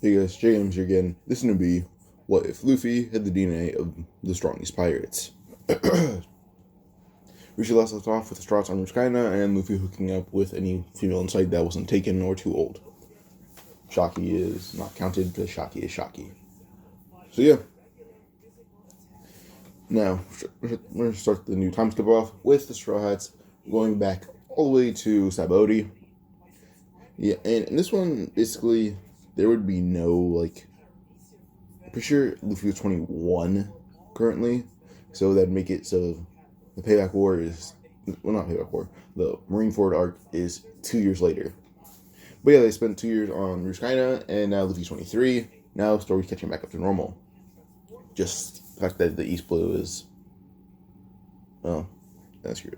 Hey guys, James here again. This is going to be what if Luffy had the DNA of the strongest pirates. We should last left off with the Strauss on Ruskaina and Luffy hooking up with any female in sight that wasn't taken or too old. Shaki is not counted because Shaki is Shaki. So yeah. Now, we're going to start the new time skip off with the Straw Hats going back all the way to Sabaody. Yeah, and in this one, basically, there would be no, I'm pretty sure Luffy was 21 currently, so that'd make it so the Payback War is, well, not Payback War, the Marineford arc is 2 years later. But yeah, they spent 2 years on Ruskaina, and now Luffy's 23. Now, story's catching back up to normal. Just the fact that the East Blue is, well, that's good.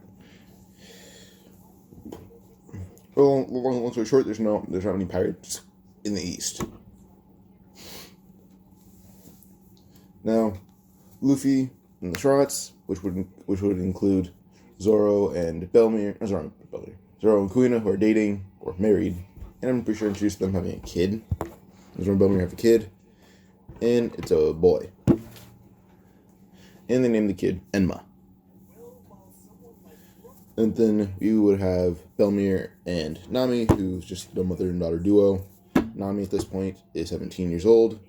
Well, long story short, there's not any pirates in the East. Now, Luffy and the Shrots, which would include Zoro and Zoro and Kuina, who are dating or married, and I'm pretty sure introduced them having a kid. Zoro and Bellmere have a kid, and it's a boy. And they named the kid Enma. And then you would have Bellmere and Nami, who's just the mother and daughter duo. Nami at this point is 17 years old.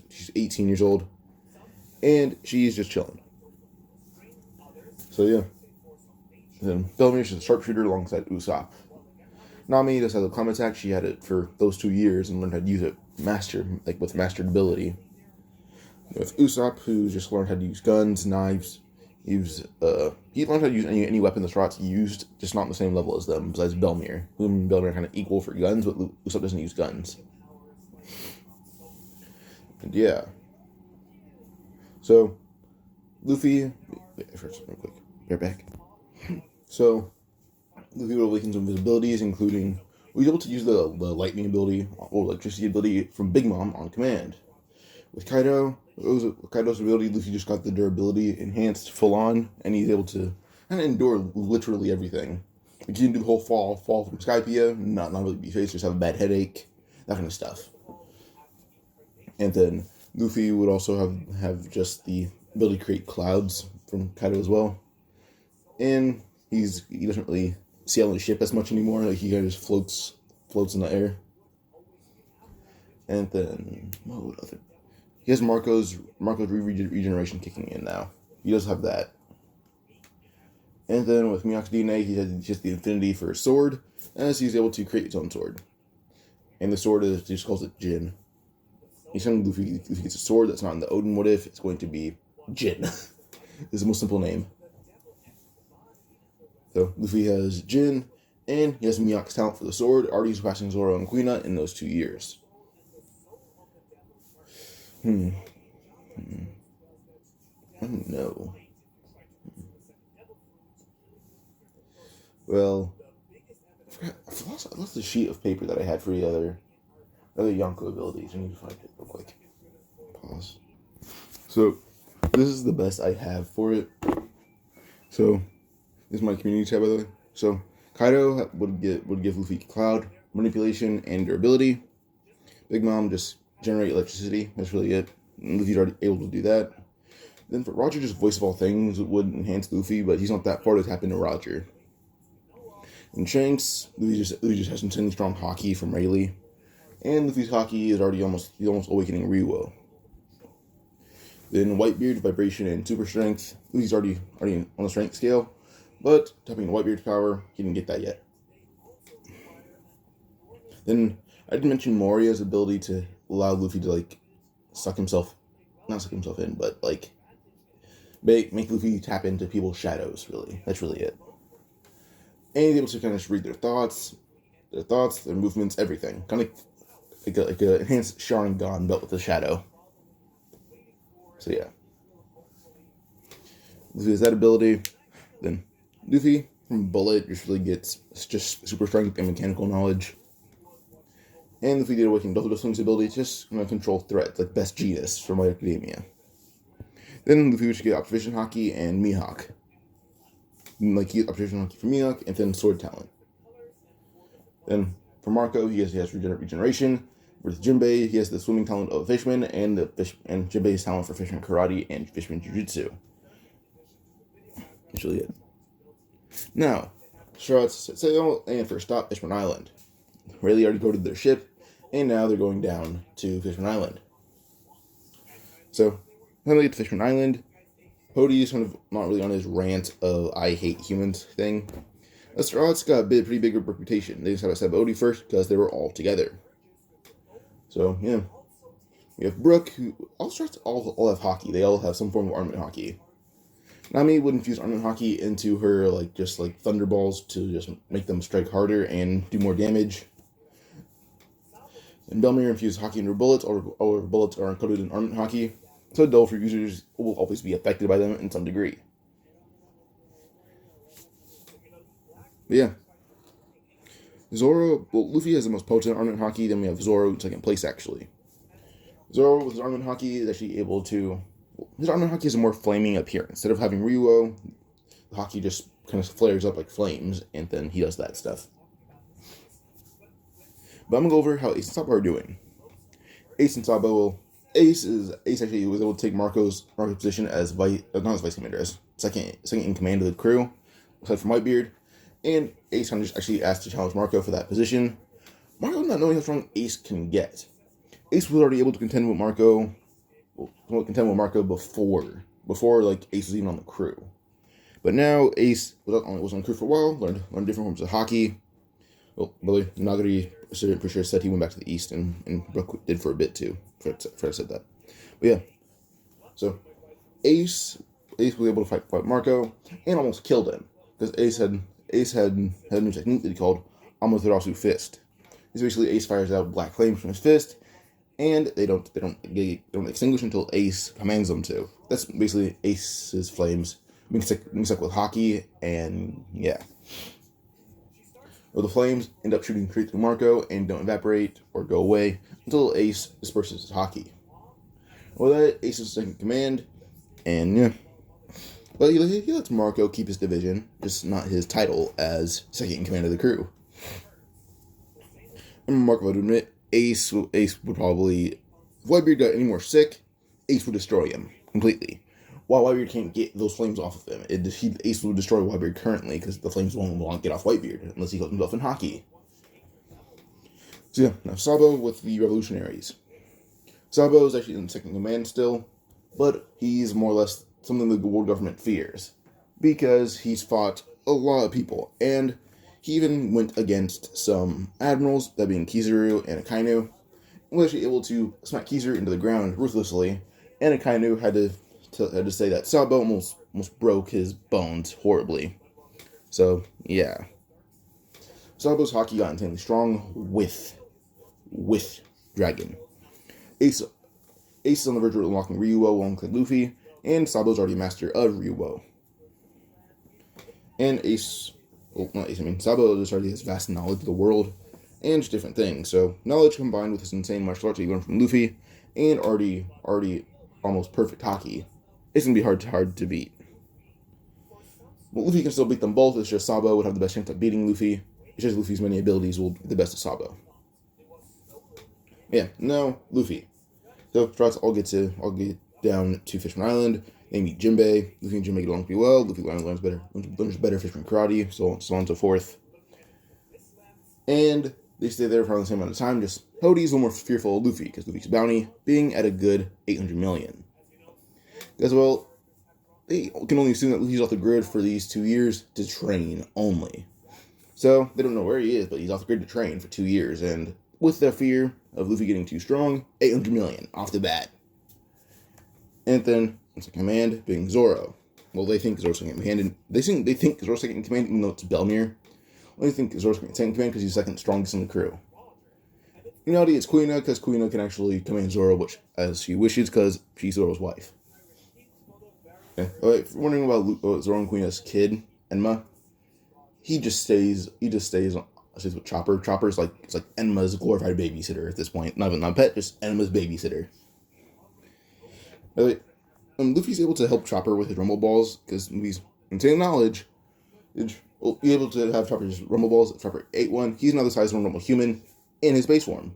She's 18 years old. And she's just chilling. So yeah. And then Bellmere's just a sharpshooter alongside Usopp. Nami does have the climb attack. She had it for those 2 years and learned how to use it with mastered ability. With Usopp, who just learned how to use guns, knives. He learned how to use any weapon the Strats used, just not on the same level as them, besides Bellmere. Whom and Bellmere are kind of equal for guns, but Usopp doesn't use guns. And yeah. So, Luffy... Wait, first, real quick. Right back. So, Luffy would awaken some of his abilities, including... He's able to use the lightning ability, or electricity ability, from Big Mom on command. With Kaido's ability, Luffy just got the durability enhanced full on, and he's able to kind of endure literally everything. Like, he can do the whole fall from Skypiea, not really be faced, just have a bad headache, that kind of stuff. And then Luffy would also have just the ability to create clouds from Kaido as well. And he doesn't really sail on the ship as much anymore, like he kind of just floats in the air. And then what other? He has Marco's regeneration kicking in now. He does have that. And then with Mihawk's DNA, he has just the infinity for his sword, as he's able to create his own sword. And the sword he just calls it Jin. He's telling Luffy if he gets a sword that's not in the Odin what if, it's going to be Jin. It's the most simple name. So Luffy has Jin, and he has Mihawk's talent for the sword, already surpassing Zoro and Kuina in those 2 years. I don't know. Well, I lost the sheet of paper that I had for the other Yonko abilities. I need to find it real quick. Pause. So, this is the best I have for it. So, this is my community tab, by the way. So, Kaido would give Luffy cloud, manipulation, and durability. Big Mom just generate electricity. That's really it. Luffy's already able to do that. Then for Roger, just voice of all things would enhance Luffy, but he's not that far to tap into Roger. And Shanks, Luffy just has insanely strong hockey from Rayleigh. And Luffy's hockey is almost awakening Ryuo. Then Whitebeard, vibration, and super strength. Luffy's already on the strength scale, but tapping Whitebeard's power, he didn't get that yet. Then I didn't mention Moria's ability to allow Luffy to not suck himself in, but make Luffy tap into people's shadows. Really, that's really it. And he's able to kind of read their thoughts, their movements, everything. Kind of like a enhanced Sharingan built with a shadow. So yeah, Luffy has that ability. Then Luffy from Bullet just really gets just super strength and mechanical knowledge. And Luffy did awaken Doflamingo's ability to just control threats, like Best Genus from My Academia. Then Luffy would get Observation Hockey and Mihawk. He gets Observation Hockey from Mihawk, and then Sword Talent. Then for Marco, he has regeneration, With Jinbei, he has the swimming talent of Fishman and Jinbei's talent for Fishman Karate and Fishman Jiu-Jitsu. That's really it. Now, Straws set sail and first stop Fishman Island. Rayleigh already boarded their ship, and now they're going down to Fishman Island. So, when they get to Fishman Island, Hody's kind of not really on his rant of I hate humans thing. Straws got a pretty big reputation. They just had to set Odie first because they were all together. So, yeah. We have Brooke, who all Straws all have hockey. They all have some form of armament hockey. Nami would infuse armament hockey into her, just thunderballs to just make them strike harder and do more damage. And Belmere infused hockey into her bullets. All her bullets are encoded in armament hockey, so Dolphin users will always be affected by them in some degree. But yeah. Luffy has the most potent armament hockey, then we have Zoro in second place, actually. Zoro, with his armament hockey, is actually able to... His armament hockey has a more flaming appearance. Instead of having Ryuo, the hockey just kind of flares up like flames, and then he does that stuff. But I'm going to go over how Ace and Sabo are doing. Ace actually was able to take Marco's position as not as vice commander, as second in command of the crew, aside from Whitebeard. And Ace kind of just actually asked to challenge Marco for that position. Marco not knowing how strong Ace can get. Ace was already able to contend with Marco before Ace was even on the crew. But now Ace was on the crew for a while, learned different forms of hockey. Well, Billy Nagari for sure said he went back to the east, and Brooke did for a bit too. Fred said that. But yeah, so Ace was able to fight Marco and almost killed him because Ace had a new technique that he called Amaterasu Fist. It's basically Ace fires out black flames from his fist, and they don't extinguish until Ace commands them to. That's basically Ace's flames mixed up with hockey, and yeah. Well, the flames end up shooting straight through Marco and don't evaporate or go away until Ace disperses his hockey. Well, that Ace is second command, and yeah. But he lets Marco keep his division, just not his title as second in command of the crew. And Marco would admit, Ace would probably, if Whitebeard got any more sick, Ace would destroy him completely. While Whitebeard can't get those flames off of him, Ace will destroy Whitebeard currently because the flames won't get off Whitebeard unless he goes himself in hockey. So yeah, now Sabo with the Revolutionaries. Sabo is actually in second command still, but he's more or less something the world government fears because he's fought a lot of people, and he even went against some admirals, that being Kizaru and Akainu, and was actually able to smack Kizaru into the ground ruthlessly, and Akainu had to say that Sabo almost broke his bones horribly. So, yeah. Sabo's hockey got insanely strong with Dragon. Ace is on the verge of unlocking Ryuo along with Luffy, and Sabo's already master of Ryuo. And Sabo just already has vast knowledge of the world and just different things. So, knowledge combined with his insane martial arts he learned from Luffy, and already almost perfect hockey, it's going to be hard to beat. Well, Luffy can still beat them both. It's just Sabo would have the best chance at beating Luffy. It's just Luffy's many abilities will be the best of Sabo. Yeah, no, Luffy. So, Strauss all get down to Fishman Island. They meet Jinbei. Luffy and Jinbei get along pretty well. Luffy learns better Fishman Karate, so on and so forth. And they stay there for the same amount of time. Just Hody's a little more fearful of Luffy because Luffy's bounty being at a good 800 million. As well, they can only assume that Luffy's off the grid for these 2 years to train only. So, they don't know where he is, but he's off the grid to train for 2 years. And with the fear of Luffy getting too strong, 800 million off the bat. And then, it's a command being Zoro. Well, they think Zoro's second in command, and they think Zoro's second in command, even though it's Belmere. Well, they think Zoro's second in command because he's second strongest in the crew. In reality, it's Kuina, because Kuina can actually command Zoro as she wishes, because she's Zoro's wife. Okay. If you're wondering about Zoro and Kuina's kid, Enma, he just stays with Chopper. Chopper's it's like Enma's glorified babysitter at this point. Not a pet, just Enma's babysitter. Luffy's able to help Chopper with his rumble balls because Luffy's insane knowledge. He'll be able to have Chopper just rumble balls. If Chopper ate one, he's now the size of a normal human in his base form.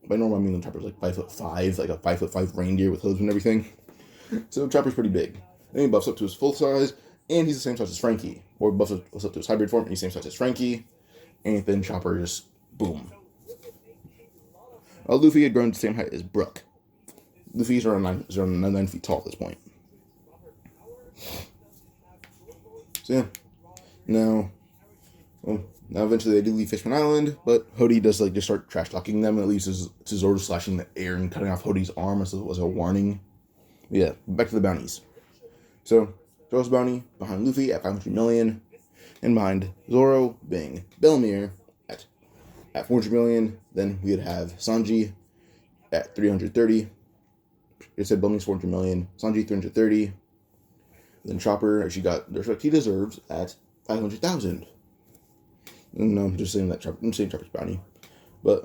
by normal I mean the Chopper's like 5'5", like a 5'5" reindeer with hooves and everything. So Chopper's pretty big. Then he buffs up to his full size, and he's the same size as Frankie. Or buffs up to his hybrid form, and he's the same size as Frankie. And then Chopper just boom. Luffy had grown to the same height as Brook. Luffy's around 9 feet tall at this point. So yeah, now eventually they do leave Fishman Island, but Hody does like just start trash talking them, and it leaves to Zoro slashing the air and cutting off Hody's arm as it was a warning. But yeah, back to the bounties. So Zoro's bounty behind Luffy at 500 million, and behind Zoro being Belmere at 400 million. Then we would have Sanji at 330. It said Belmere's 400 million, Sanji 330. Then Chopper actually got the respect he deserves at 500,000. And I'm just saying that Chopper's bounty. But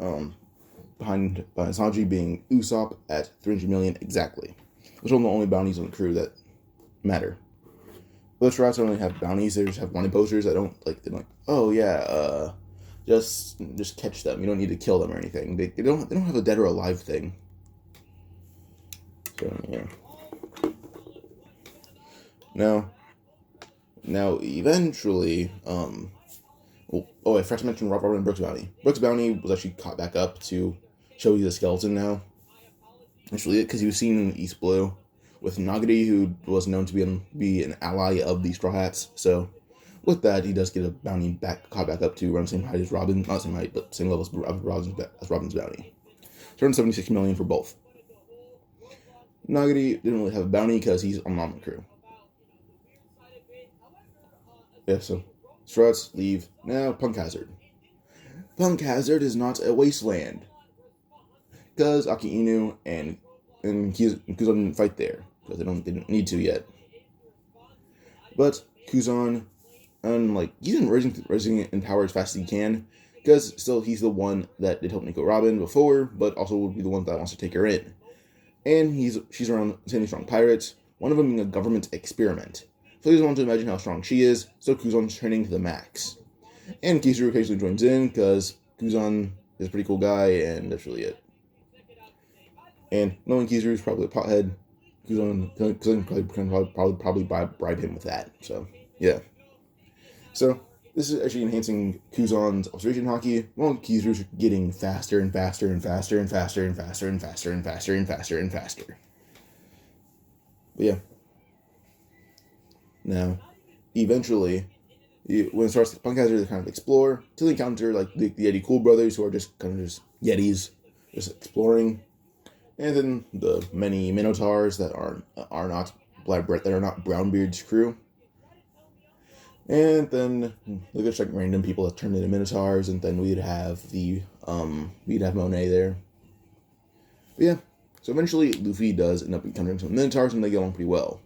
behind Sanji being Usopp at 300 million exactly. Those are the only bounties on the crew that matter. Those routes don't really have bounties, they just have wanted posters that don't like, they're like, oh yeah, just catch them. You don't need to kill them or anything. They don't have a dead or alive thing. So yeah. Now eventually, I forgot to mention Robin and Brooks' bounty. Brooks' bounty was actually caught back up to show he's a skeleton now. That's really it, because he was seen in East Blue with Nagari, who was known to be an ally of the Straw Hats. So with that, he does get a bounty caught back up to around the same height as Robin, not same height, but same level as Robin's bounty. 276 million for both. Nagari didn't really have a bounty because he's on the crew. Yeah, so Struts leave. Now Punk Hazard. Punk Hazard is not a wasteland, because Aki Inu and Kuzan didn't fight there because they didn't need to yet. But Kuzan, he's been rising in power as fast as he can, because still he's the one that did help Nico Robin before, but also would be the one that wants to take her in. And she's around insanely strong pirates, one of them being a government experiment. So he doesn't want to imagine how strong she is, so Kuzan's training to the max. And Kizaru occasionally joins in, because Kuzan is a pretty cool guy, and that's really it. And knowing Kizaru's probably a pothead, Kuzan can probably bribe him with that. So, yeah. So, this is actually enhancing Kuzan's observation hockey, while Kizaru's getting faster and faster and faster and faster and faster and faster and faster and faster and faster. But yeah. Now, eventually, when it starts, Punk Hazard to kind of explore, till they encounter like the Yeti Cool Brothers, who are just kind of just Yetis, just exploring, and then the many Minotaurs that are not Brownbeard's crew, and then they just like random people that turn into Minotaurs, and then we'd have Monet there. But yeah, so eventually Luffy does end up encountering some Minotaurs, and they get along pretty well.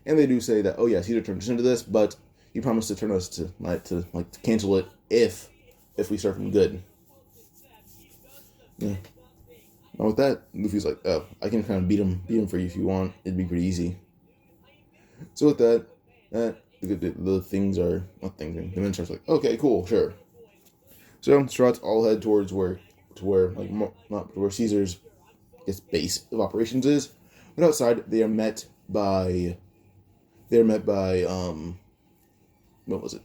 And they do say that, oh yes, he turned us into this, but he promised to turn us to cancel it if we serve him good. Yeah. Now with that, Luffy's like, oh, I can kind of beat him for you if you want. It'd be pretty easy. So with that, the things are not things. The Minotaur's like, okay, cool, sure. So Strats all head towards where Caesar's base of operations is, but outside they are met by what was it?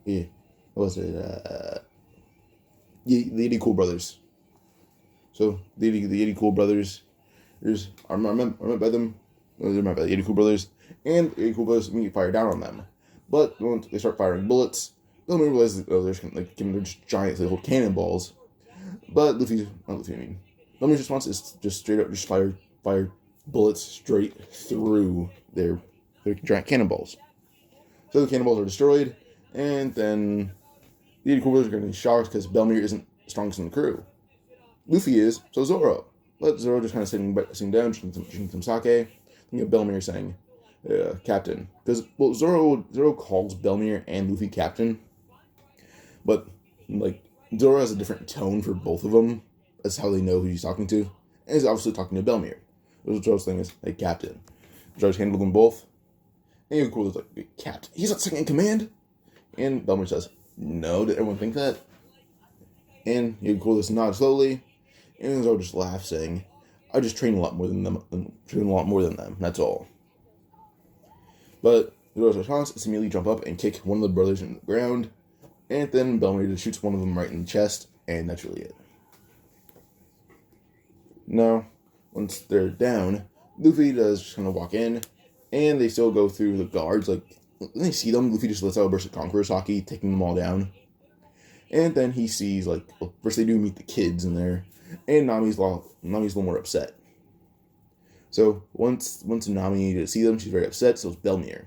Yeah, what was it? The Yeti Cool Brothers. So the Yeti Cool Brothers, I met by them. They're met by the Yeti Cool Brothers, and the Yeti Cool Brothers immediately fire down on them. But when they start firing bullets, they'll realize they're just giant little cannonballs. But Luffy's response is just straight up fire bullets straight through their giant cannonballs. So the cannonballs are destroyed, and then the Yeti Cool Brothers are going to be shocked because Belmere isn't the strongest in the crew. Luffy is, so Zoro. But Zoro just kind of sitting down, drinking some sake. You have Belmere saying, Captain. Because, well, Zoro calls Belmere and Luffy Captain. But, Zoro has a different tone for both of them. That's how they know who he's talking to. And he's obviously talking to Belmere. Zoro's thing is, hey, Captain. Zoro's handled them both. And Yeti Cool is like, Captain, he's not second in command? And Belmere says, no, did everyone think that? And he would call this nod slowly, and Zoro just laugh, saying, "I just train a lot more than them. That's all." But Zoro's response is to immediately jump up and kick one of the brothers in the ground, and then Bellamy just shoots one of them right in the chest, and that's really it. Now, once they're down, Luffy does just kind of walk in, and they still go through the guards. Like, when they see them, Luffy just lets out a burst of Conqueror's Haki, taking them all down. And then he sees, like, well, first they do meet the kids in there, and Nami's a little more upset. So, once Nami to see them, she's very upset, so it's Belmir.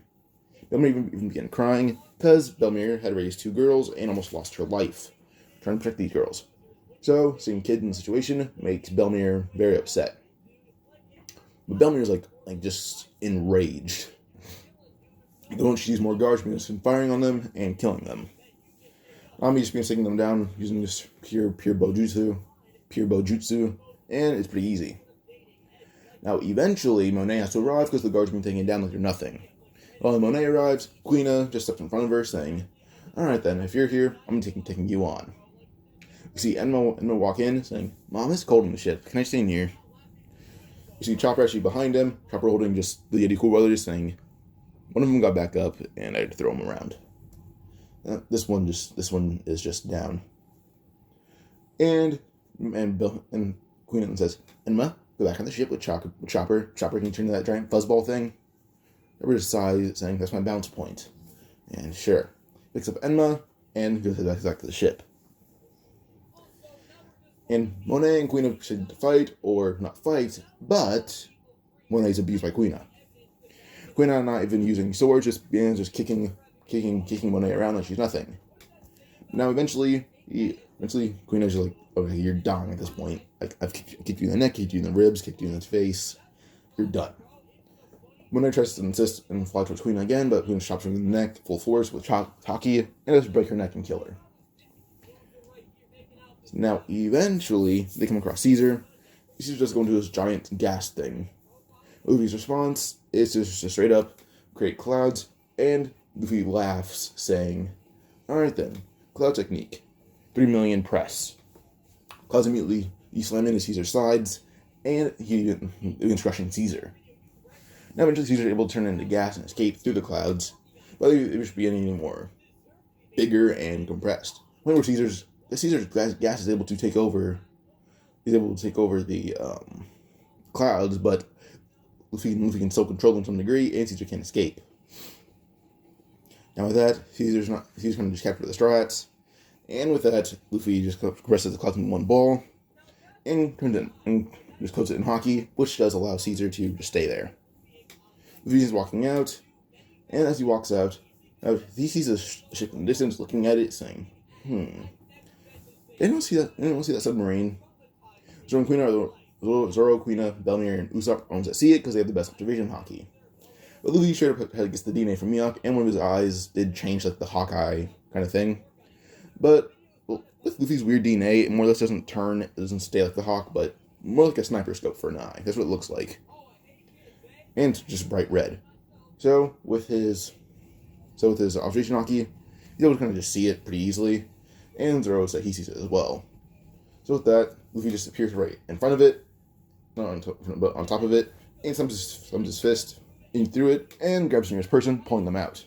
Belmir even began crying, because Belmir had raised 2 girls and almost lost her life, trying to protect these girls. So, seeing kids in the situation makes Belmir very upset. But Belmir's like just enraged. He wants to use more guards, begins firing on them and killing them. Nami just begins taking them down using just pure bojutsu, and it's pretty easy. Now, eventually, Monet has to arrive because the guards have been taken down like they're nothing. While Monet arrives, Quina just steps in front of her, saying, "Alright then, if you're here, I'm taking you on." You see Enma walk in, saying, "Mom, it's cold in the ship. Can I stay in here?" You see Chopper actually behind him, Chopper holding just the Yeti Cool Brothers, saying, "One of them got back up, and I had to throw him around. This one is just down." And Queen says, "Enma, go back on the ship with Chopper. Chopper can turn to that giant fuzzball thing." Everybody just sighs, saying, "That's my bounce point." And sure, picks up Enma and goes back to the ship. And Monet and Quina proceed to fight, or not fight, but Monet's abused by Quina. Quina not even using swords, just kicking Monet around like she's nothing. Now eventually Quina's just like, "Okay, you're dying at this point. Like, I've kicked you in the neck, kicked you in the ribs, kicked you in the face. You're done." Monet tries to insist and fly towards Quina again, but Quina chops her in the neck full force with Haki and just break her neck and kill her. Now, eventually, they come across Caesar. Caesar's just going to do this giant gas thing. Luffy's response is just straight up create clouds, and Luffy laughs, saying, "Alright then, cloud technique. 3 million press." Clouds immediately slam into Caesar's sides, and he begins crushing Caesar. Now, eventually, Caesar is able to turn into gas and escape through the clouds, but it should be any more bigger and compressed. Whenever Caesar's gas is able to take over. He's able to take over the clouds, but Luffy can still control them to some degree, and Caesar can't escape. Now with that, Caesar's going to just capture the Straw Hats, and with that, Luffy just compresses the clouds in one ball, and just coats it in Haki, which does allow Caesar to just stay there. Luffy is walking out, and as he walks out, he sees a ship in the distance, looking at it, saying, Anyone see that submarine? Zoro, Quina, Belmir, and Usopp are ones that see it because they have the best observation Haki. But Luffy straight up gets the DNA from Mihawk, and one of his eyes did change like the Hawkeye kind of thing. But with Luffy's weird DNA, it more or less doesn't stay like the Hawk, but more like a sniper scope for an eye. That's what it looks like. And it's just bright red. So with his observation Haki, he's able to kind of just see it pretty easily. And Zoro says he sees it as well. So with that, Luffy just appears right in front of it, not on top of it, and slams his fist in through it, and grabs Mira's person, pulling them out.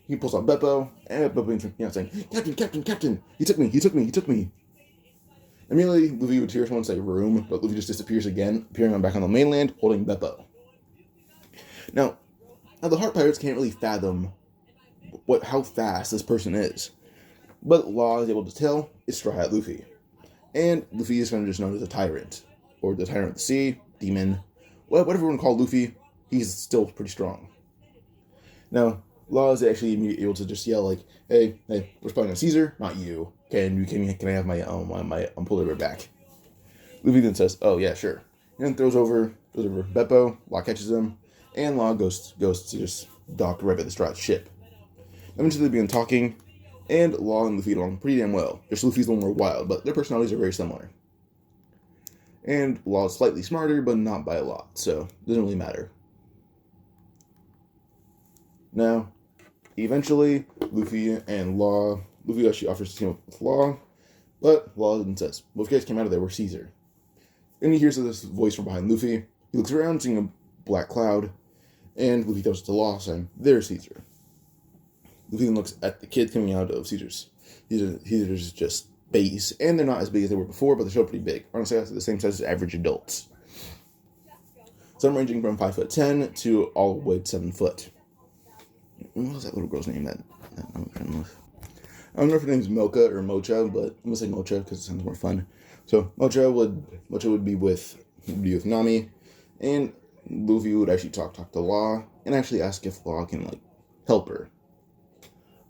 He pulls out Beppo, and Beppo begins freaking out, saying, Captain, he took me. Immediately, Luffy would hear someone say room, but Luffy just disappears again, appearing back on the mainland, holding Beppo. Now the Heart Pirates can't really fathom how fast this person is. But Law is able to tell it's Straw Hat Luffy. And Luffy is kind of just known as a tyrant. Or the Tyrant of the Sea, Demon. Whatever you want to call Luffy, he's still pretty strong. Now, Law is actually immediately able to just yell like, Hey, we're spying on Caesar, not you. Can I have my polar bear back? Luffy then says, "Oh yeah, sure." And then throws over Beppo. Law catches him, and Law goes to just dock right by the Straw Hat ship. Eventually they begin talking, and Law and Luffy get along pretty damn well. Just Luffy's a little more wild, but their personalities are very similar. And Law is slightly smarter, but not by a lot, so it doesn't really matter. Now, eventually, Luffy actually offers to team up with Law, But Law then says, "Both guys came out of there were Caesar." And he hears this voice from behind Luffy. He looks around, seeing a black cloud, and Luffy tells it to Law, saying, "There's Caesar." Luffy then looks at the kids coming out of Caesar's. Caesar's just base, and they're not as big as they were before, but they're still pretty big. Honestly, that's the same size as average adults. Some ranging from 5'10" to all the way to 7 foot. What was that little girl's name that I'm trying with? I don't know if her name's Mocha or Mocha, but I'm gonna say Mocha because it sounds more fun. So Mocha would be with Nami, and Luffy would actually talk to Law and actually ask if Law can help her.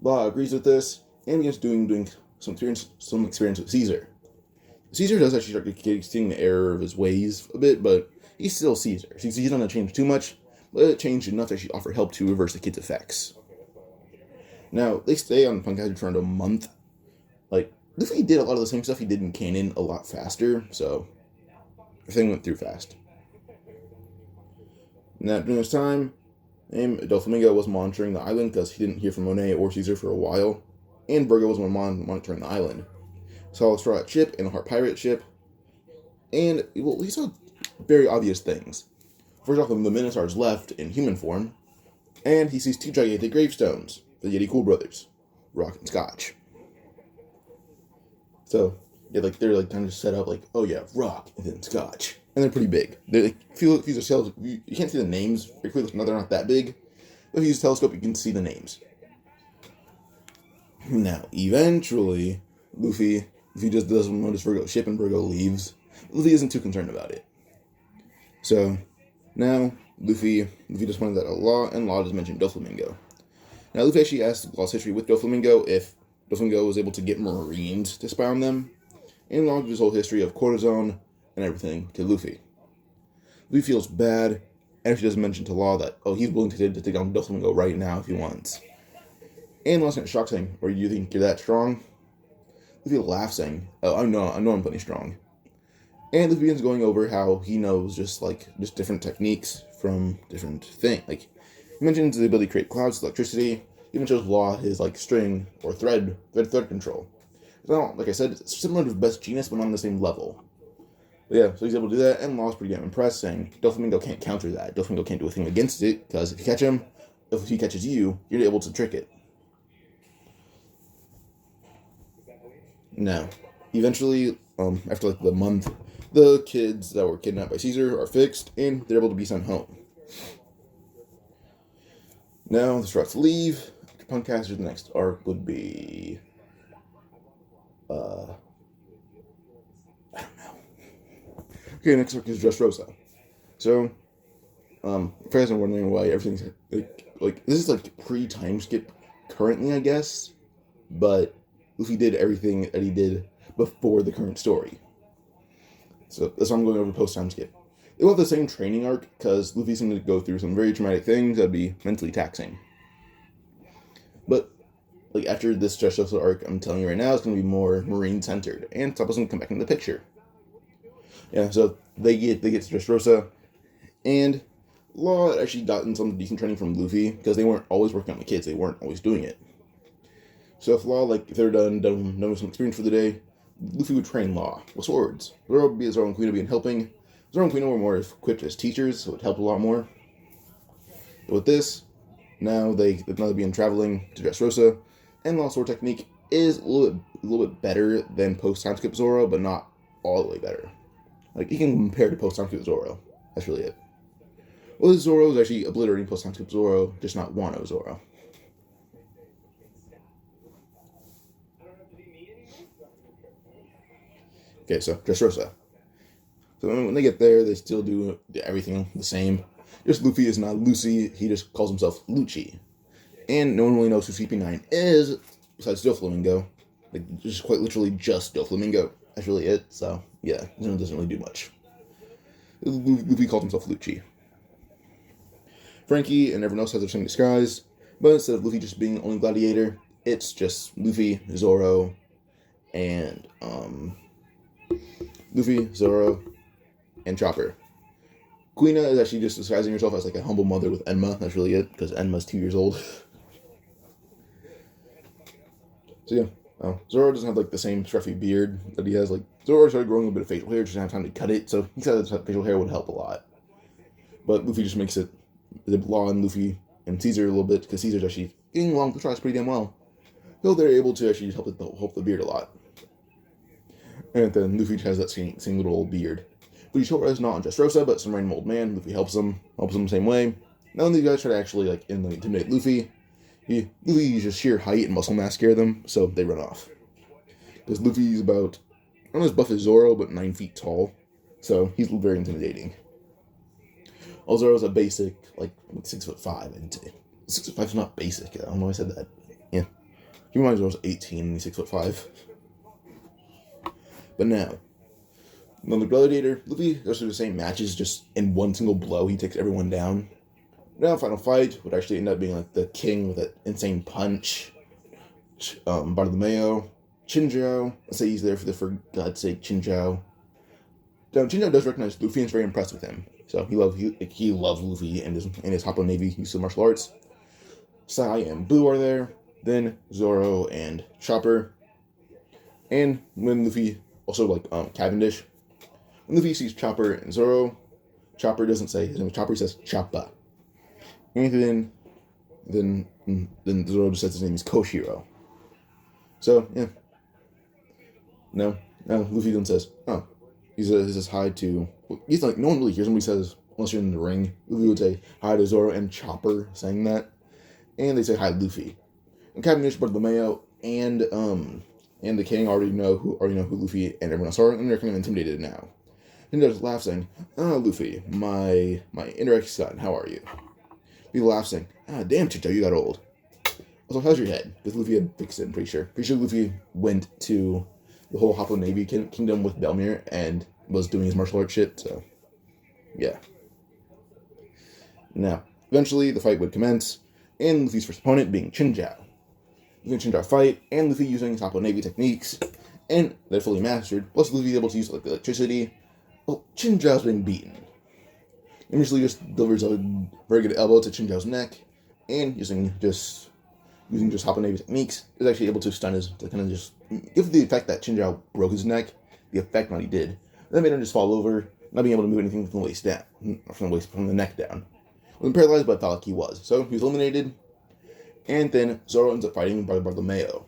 Law agrees with this and begins doing some experience with Caesar. Caesar does actually start seeing the error of his ways a bit, but he's still Caesar. He's not going to change too much, but it changed enough to actually offer help to reverse the kid's effects. Now, they stay on Punk Hazard for around a month. Luffy did a lot of the same stuff he did in Canon a lot faster, so everything went through fast. Now, during this time, Doflamingo was monitoring the island because he didn't hear from Monet or Caesar for a while, and Burgo was monitoring the island. Saw a straw ship and a Heart Pirate ship, and he saw very obvious things. First off, the Minotaurs left in human form, and he sees 2 gigantic gravestones, the Yeti Cool Brothers, Rock and Scotch. So, yeah, they're kind of set up oh yeah, Rock and then Scotch. And they're pretty big. They if you use a telescope, you can't see the names very quickly. No, they're not that big. But if you use a telescope, you can see the names. Now, eventually, Luffy just doesn't notice Virgo's ship and Virgo leaves. Luffy isn't too concerned about it. So, now, Luffy just pointed out Law, and Law just mentioned Doflamingo. Now, Luffy actually asked Law's history with Doflamingo if Doflamingo was able to get Marines to spy on them, and Law gives his whole history of cortisone and everything to Luffy. Luffy feels bad, and actually doesn't mention to Law that, he's willing to take on Doflamingo right now if he wants. And Law's kind of shocked, saying, "Or you think you're that strong?" Luffy laughs, saying, "Oh, I know I'm plenty strong." And Luffy begins going over how he knows just different techniques from different things. He mentions the ability to create clouds with electricity. He even shows Law his string or thread control. Now, like I said, it's similar to Best Genius, but not on the same level. But yeah, so he's able to do that, and Law's pretty damn impressed, saying Doflamingo can't counter that. Doflamingo can't do a thing against it, because if he catches you, you're able to trick it. Now, eventually, after the month, the kids that were kidnapped by Caesar are fixed, and they're able to be sent home. Now, the Struts leave. Punkcaster, the next arc would be... I don't know. Okay, next arc is Dressrosa. So, if you guys are wondering why everything's... this is pre-time skip currently, I guess. But Luffy did everything that he did before the current story. So, that's why I'm going over post-time skip. They will have the same training arc, because Luffy's going to go through some very traumatic things that would be mentally taxing. But, after this Dressrosa arc, I'm telling you right now, it's going to be more Marine-centered, and Toppa's going to come back into the picture. Yeah, so they get to Dressrosa, and Law had actually gotten some decent training from Luffy, because they weren't always working on the kids, they weren't always doing it. So if Law, if they're done with some experience for the day, Luffy would train Law with swords. Zoro would be Zoro and Queen would be helping. Zoro and Queen were more equipped as teachers, so it would help a lot more. But with this, now they've been traveling to Dressrosa, and Law's sword technique is a little bit better than post-time skip Zoro, but not all the way better. You can compare to post-time skip Zoro. That's really it. Well, Zoro is actually obliterating post-time skip Zoro, just not Wano Zoro. Okay, so Dressrosa. So when they get there, they still do everything the same. Just Luffy is not Lucy, he just calls himself Lucci. And no one really knows who CP9 is, besides Doflamingo. Just quite literally just Doflamingo. That's really it, so yeah, it doesn't really do much. Luffy calls himself Lucci. Frankie and everyone else has their same disguise, but instead of Luffy just being the only gladiator, it's just Luffy, Zoro, and Chopper. Kuina is actually just disguising herself as a humble mother with Enma. That's really it, because Enma's 2 years old. So yeah, Zoro doesn't have like the same scruffy beard that he has. Like Zoro started growing a bit of facial hair, just didn't have time to cut it, so he said that facial hair would help a lot. But Luffy just makes it the law on Luffy and Caesar a little bit, because Caesar's actually getting along with the tribes pretty damn well. So they're able to actually help the beard a lot. And then Luffy has that same little old beard. But he's is not on Dressrosa, but some random old man. Luffy helps him the same way. None of these guys try to actually intimidate Luffy. Luffy uses sheer height and muscle mass scare them, so they run off. Because Luffy's about, not as buff as Zoro, but 9 feet tall. So he's very intimidating. Zoro's a basic, 6'5", I'd say. 6'5" is not basic. I don't know why I said that. Yeah. Keep in mind Zoro's 18 and he's 6'5". But now, on the Gladiator, Luffy goes through the same matches, just in one single blow, he takes everyone down. Now, final fight would actually end up being the king with that insane punch. Bartolomeo, Chinjo. Let's say he's there for God's sake, Chinjo. Now, Chinjo does recognize Luffy and is very impressed with him. So he loves Luffy and his Hoppo Navy use of martial arts. Sai and Boo are there. Then Zoro and Chopper. And when Luffy, also Cavendish. When Luffy sees Chopper and Zoro, Chopper doesn't say his name is Chopper, he says Choppa. And then Zoro just says his name is Koshiro. So, yeah. No, Luffy then says, oh. He says hi to... He's no one really hears him when he says, unless you're in the ring. Luffy would say hi to Zoro and Chopper saying that. And they say hi to Luffy. And Cavendish, Bartolomeo, and the king already know who Luffy and everyone else are, and they're kind of intimidated now. And they just laugh saying, Luffy, my indirect son, how are you? People laugh saying, damn, Chicho, you got old. Also, how's your head? Because Luffy had fixed it, I'm pretty sure. Pretty sure Luffy went to the whole Hoppo Navy kingdom with Belmir and was doing his martial arts shit, so, yeah. Now, eventually, the fight would commence, and Luffy's first opponent being Chinjo. Luffy and Chinjo fight, and Luffy using his Hoppo Navy techniques, and they're fully mastered, plus Luffy's able to use the electricity. Well, Chinjo's being beaten. Initially just delivers a very good elbow to Chinjo's neck, and using just Hoppo Navy techniques, is actually able to stun to kind of just give the effect that Chinjo broke his neck, the effect that he did. That made him just fall over, not being able to move anything from the waist down, from the neck down. Wasn't paralyzed, but felt like he was. So he was eliminated, and then Zoro ends up fighting Bartolomeo.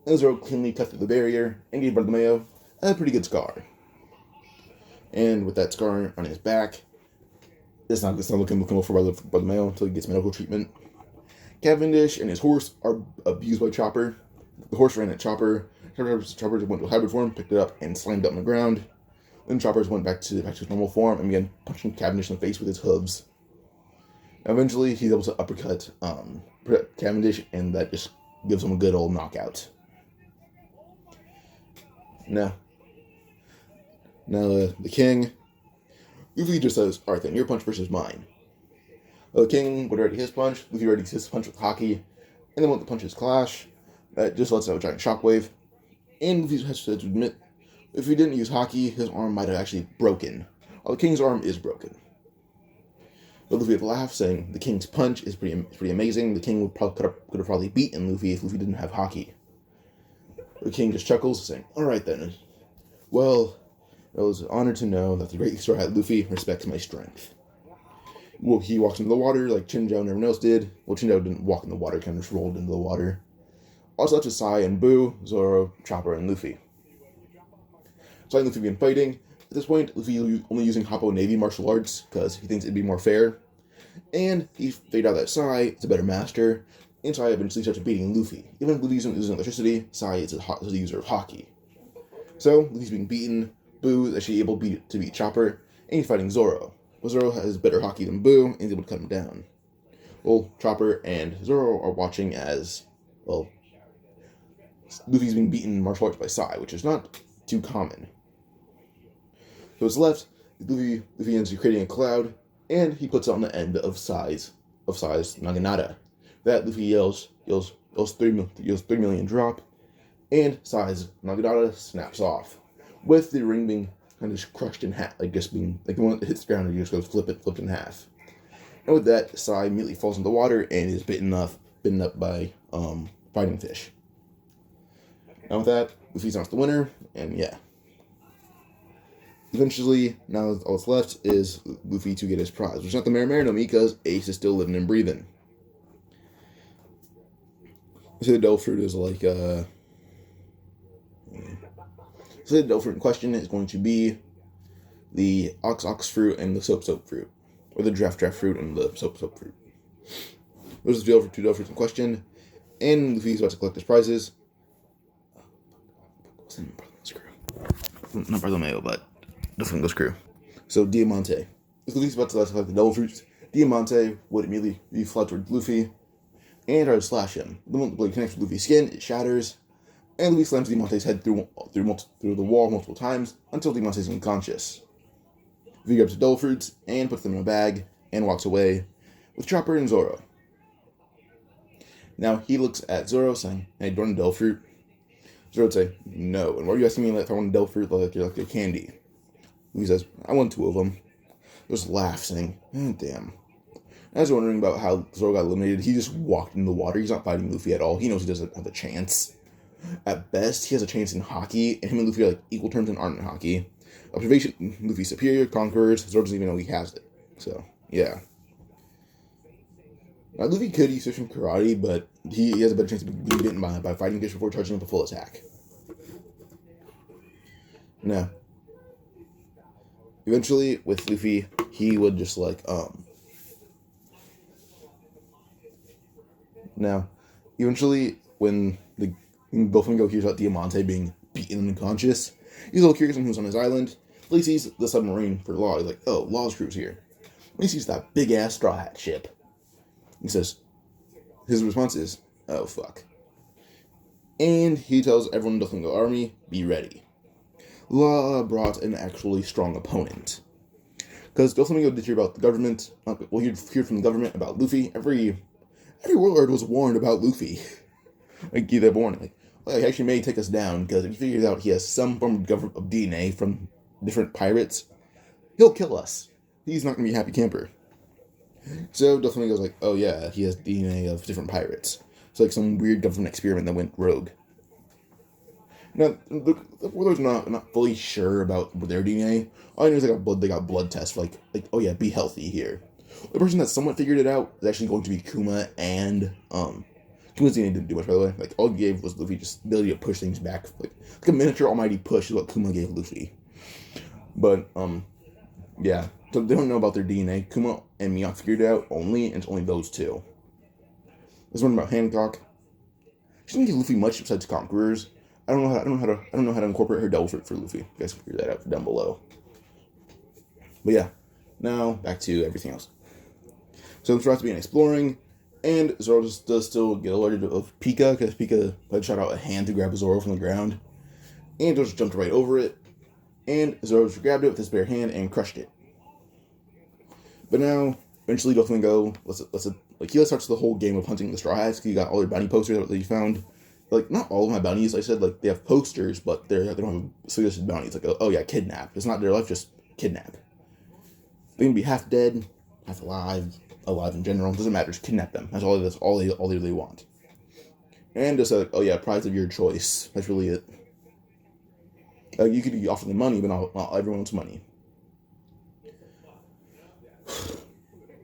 And Zoro cleanly cut through the barrier and gave Bartolomeo a pretty good scar. And with that scar on his back, it's not looking well for Bartolomeo until he gets medical treatment. Cavendish and his horse are abused by Chopper. The horse ran at Chopper. Chopper went to hybrid form, picked it up, and slammed it on the ground. Then Chopper went back to his normal form and began punching Cavendish in the face with his hooves. Eventually, he's able to uppercut Cavendish, and that just gives him a good old knockout. Now the king, Luffy just says, alright then, your punch versus mine. The king would ready his punch, Luffy ready his punch with Haki, and then when the punches clash, that just lets out a giant shockwave. And Luffy has to admit, if he didn't use Haki, his arm might have actually broken. While the king's arm is broken. But Luffy would laugh, saying the king's punch is pretty amazing. The king could have probably beaten Luffy if Luffy didn't have Haki. The king just chuckles, saying, alright then. Well, it was an honor to know that the great Straw Hat Luffy respects my strength. Well, he walks into the water like Chinjo and everyone else did. Well, Chinjo didn't walk in the water, kind of just rolled into the water. Also left is Sai and Boo, Zoro, Chopper, and Luffy. Sai and Luffy begin fighting. At this point, Luffy only using Hoppo Navy martial arts because he thinks it'd be more fair. And he figured out that Sai is a better master, and Sai eventually starts beating Luffy. Even if Luffy isn't using electricity, Sai is a user of Haki. So, Luffy's being beaten. Boo is actually able to beat Chopper, and he's fighting Zoro. Well, Zoro has better Haki than Boo, and he's able to cut him down. Well, Chopper and Zoro are watching as, well, Luffy's being beaten martial arts by Sai, which is not too common. So it's left, Luffy ends up creating a cloud, and he puts it on the end of Sai's Naginata. That Luffy yells 3 million drop, and Sai's Naginata snaps off, with the ring being kind of just crushed in half, the one that hits the ground and just goes flipped in half. And with that, Sai immediately falls into the water and is bitten up by fighting fish. Now with that, Luffy's not the winner, and yeah. Eventually, now all that's left is Luffy to get his prize, which is not the Marinara because Ace is still living and breathing. So the Devil Fruit is like, so the Devil Fruit in question is going to be the Ox Fruit and the Soap Fruit. Or the Draft Fruit and the Soap Fruit. Those are the two Devil Fruits in question. And Luffy's about to collect his prizes. What's the name of Bartolomeo's crew? Not Bartolomeo, but Doflamingo's crew. So Diamante. If Luffy's about to collect the Devil Fruits, Diamante would immediately fly towards Luffy and try to slash him. The moment the blade connects with Luffy's skin, it shatters, and Luffy slams Diamante's head through the wall multiple times until Diamante is unconscious. Luffy grabs the Devil Fruits and puts them in a bag and walks away with Chopper and Zoro. Now he looks at Zoro saying, "Hey, do you want a Devil Fruit?" Zoro would say, "No. And why are you asking me if I want a Devil Fruit like a candy?" Luffy says, "I want 2 of them." Just laugh, saying, "Oh, damn." I was wondering about how Zoro got eliminated. He just walked in the water. He's not fighting Luffy at all. He knows he doesn't have a chance. At best, he has a chance in hockey, and him and Luffy are like equal terms in art and hockey. Observation, Luffy's superior, conquerors. Zoro doesn't even know he has it. So, yeah. Now, Luffy could use Fishman karate, but he has a better chance of being bitten by fighting fish before charging with a full attack. Now, eventually, with Luffy, he would just Now, eventually, when Doflamingo hears about Diamante being beaten unconscious, he's a little curious on who's on his island. He sees the submarine for Law. He's like, "Oh, Law's crew's here." When he sees that big-ass Straw Hat ship, he says, his response is, "Oh, fuck." And he tells everyone in the Doflamingo army, "Be ready." Law brought an actually strong opponent. Because Doflamingo did hear about the government, he heard from the government about Luffy. Every warlord was warned about Luffy. Like, give that warning. Like, he actually may take us down, because if he figures out he has some form of DNA from different pirates, he'll kill us. He's not going to be a happy camper. So Doflamingo's like, "Oh yeah, he has DNA of different pirates. It's like some weird government experiment that went rogue." Now, the warlords are not fully sure about their DNA. All I know is they got blood tests, like, oh yeah, be healthy here. The person that somewhat figured it out is actually going to be Kuma, and Kuma's DNA didn't do much, by the way. Like, all he gave was Luffy just ability to push things back. Like a miniature almighty push is what Kuma gave Luffy. But, yeah. So they don't know about their DNA. Kuma and Mihawk figured it out only, and it's only those two. There's one about Hancock. She didn't give Luffy much besides conquerors. I don't know how to incorporate her Devil Fruit for Luffy. You guys can figure that out down below. But yeah, now back to everything else. So Zoro has to be exploring, and Zoro does still get alerted of Pika, because Pika had shot out a hand to grab Zoro from the ground, and Zoro just jumped right over it, and Zoro just grabbed it with his bare hand and crushed it. But now, eventually, Doflamingo he starts the whole game of hunting the Straw Hats. He got all their bounty posters that he found. Like, not all of my bounties, I said, like, they have posters, but they don't have suggested bounties. Like, oh yeah, kidnap. It's not their life, just kidnap. They can be half dead, half alive in general. It doesn't matter, just kidnap them. That's all they really want. And just oh yeah, prize of your choice. That's really it. You could offer them money, but not everyone wants money.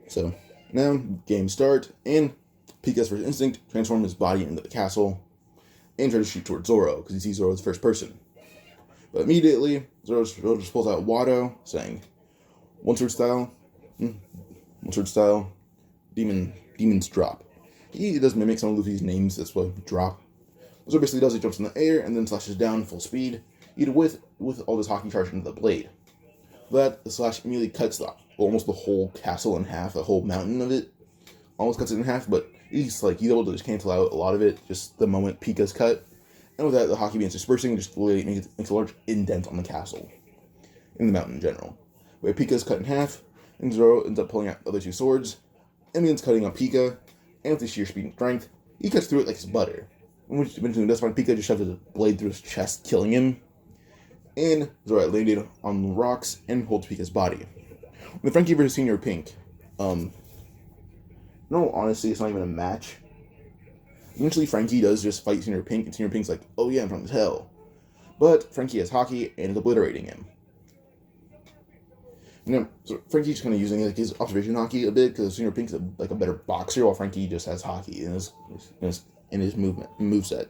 So, now, game start, and Pika's first instinct, transform his body into the castle, and try to shoot towards Zoro, because he sees Zoro as first person. But immediately, Zoro just pulls out Wado, saying, one sword style, demons drop. He does mimic some of Luffy's names, that's what drop. Zoro basically does, he jumps in the air, and then slashes down full speed, either with all this hockey charge into the blade. But the slash immediately cuts almost the whole castle in half, the whole mountain of it. Almost cuts it in half, but he's able to just cancel out a lot of it just the moment Pika's cut. And with that, the hockey begins dispersing, just really makes a large indent on the castle. In the mountain in general. Where Pika's cut in half, and Zoro ends up pulling out the other two swords, and begins cutting up Pika, and with his sheer speed and strength, he cuts through it like it's butter. Which eventually does find Pika just shoves his blade through his chest, killing him. And Zoro landed on the rocks and holds Pika's body. When Frankie vs. Senior Pink, no, honestly, it's not even a match. Eventually, Frankie does just fight Senior Pink, and Senior Pink's like, oh yeah, I'm strong as hell. But Frankie has Hockey and is obliterating him. So Frankie's kind of using like his observation Hockey a bit because Senior Pink's like a better boxer, while Frankie just has Hockey in his moveset.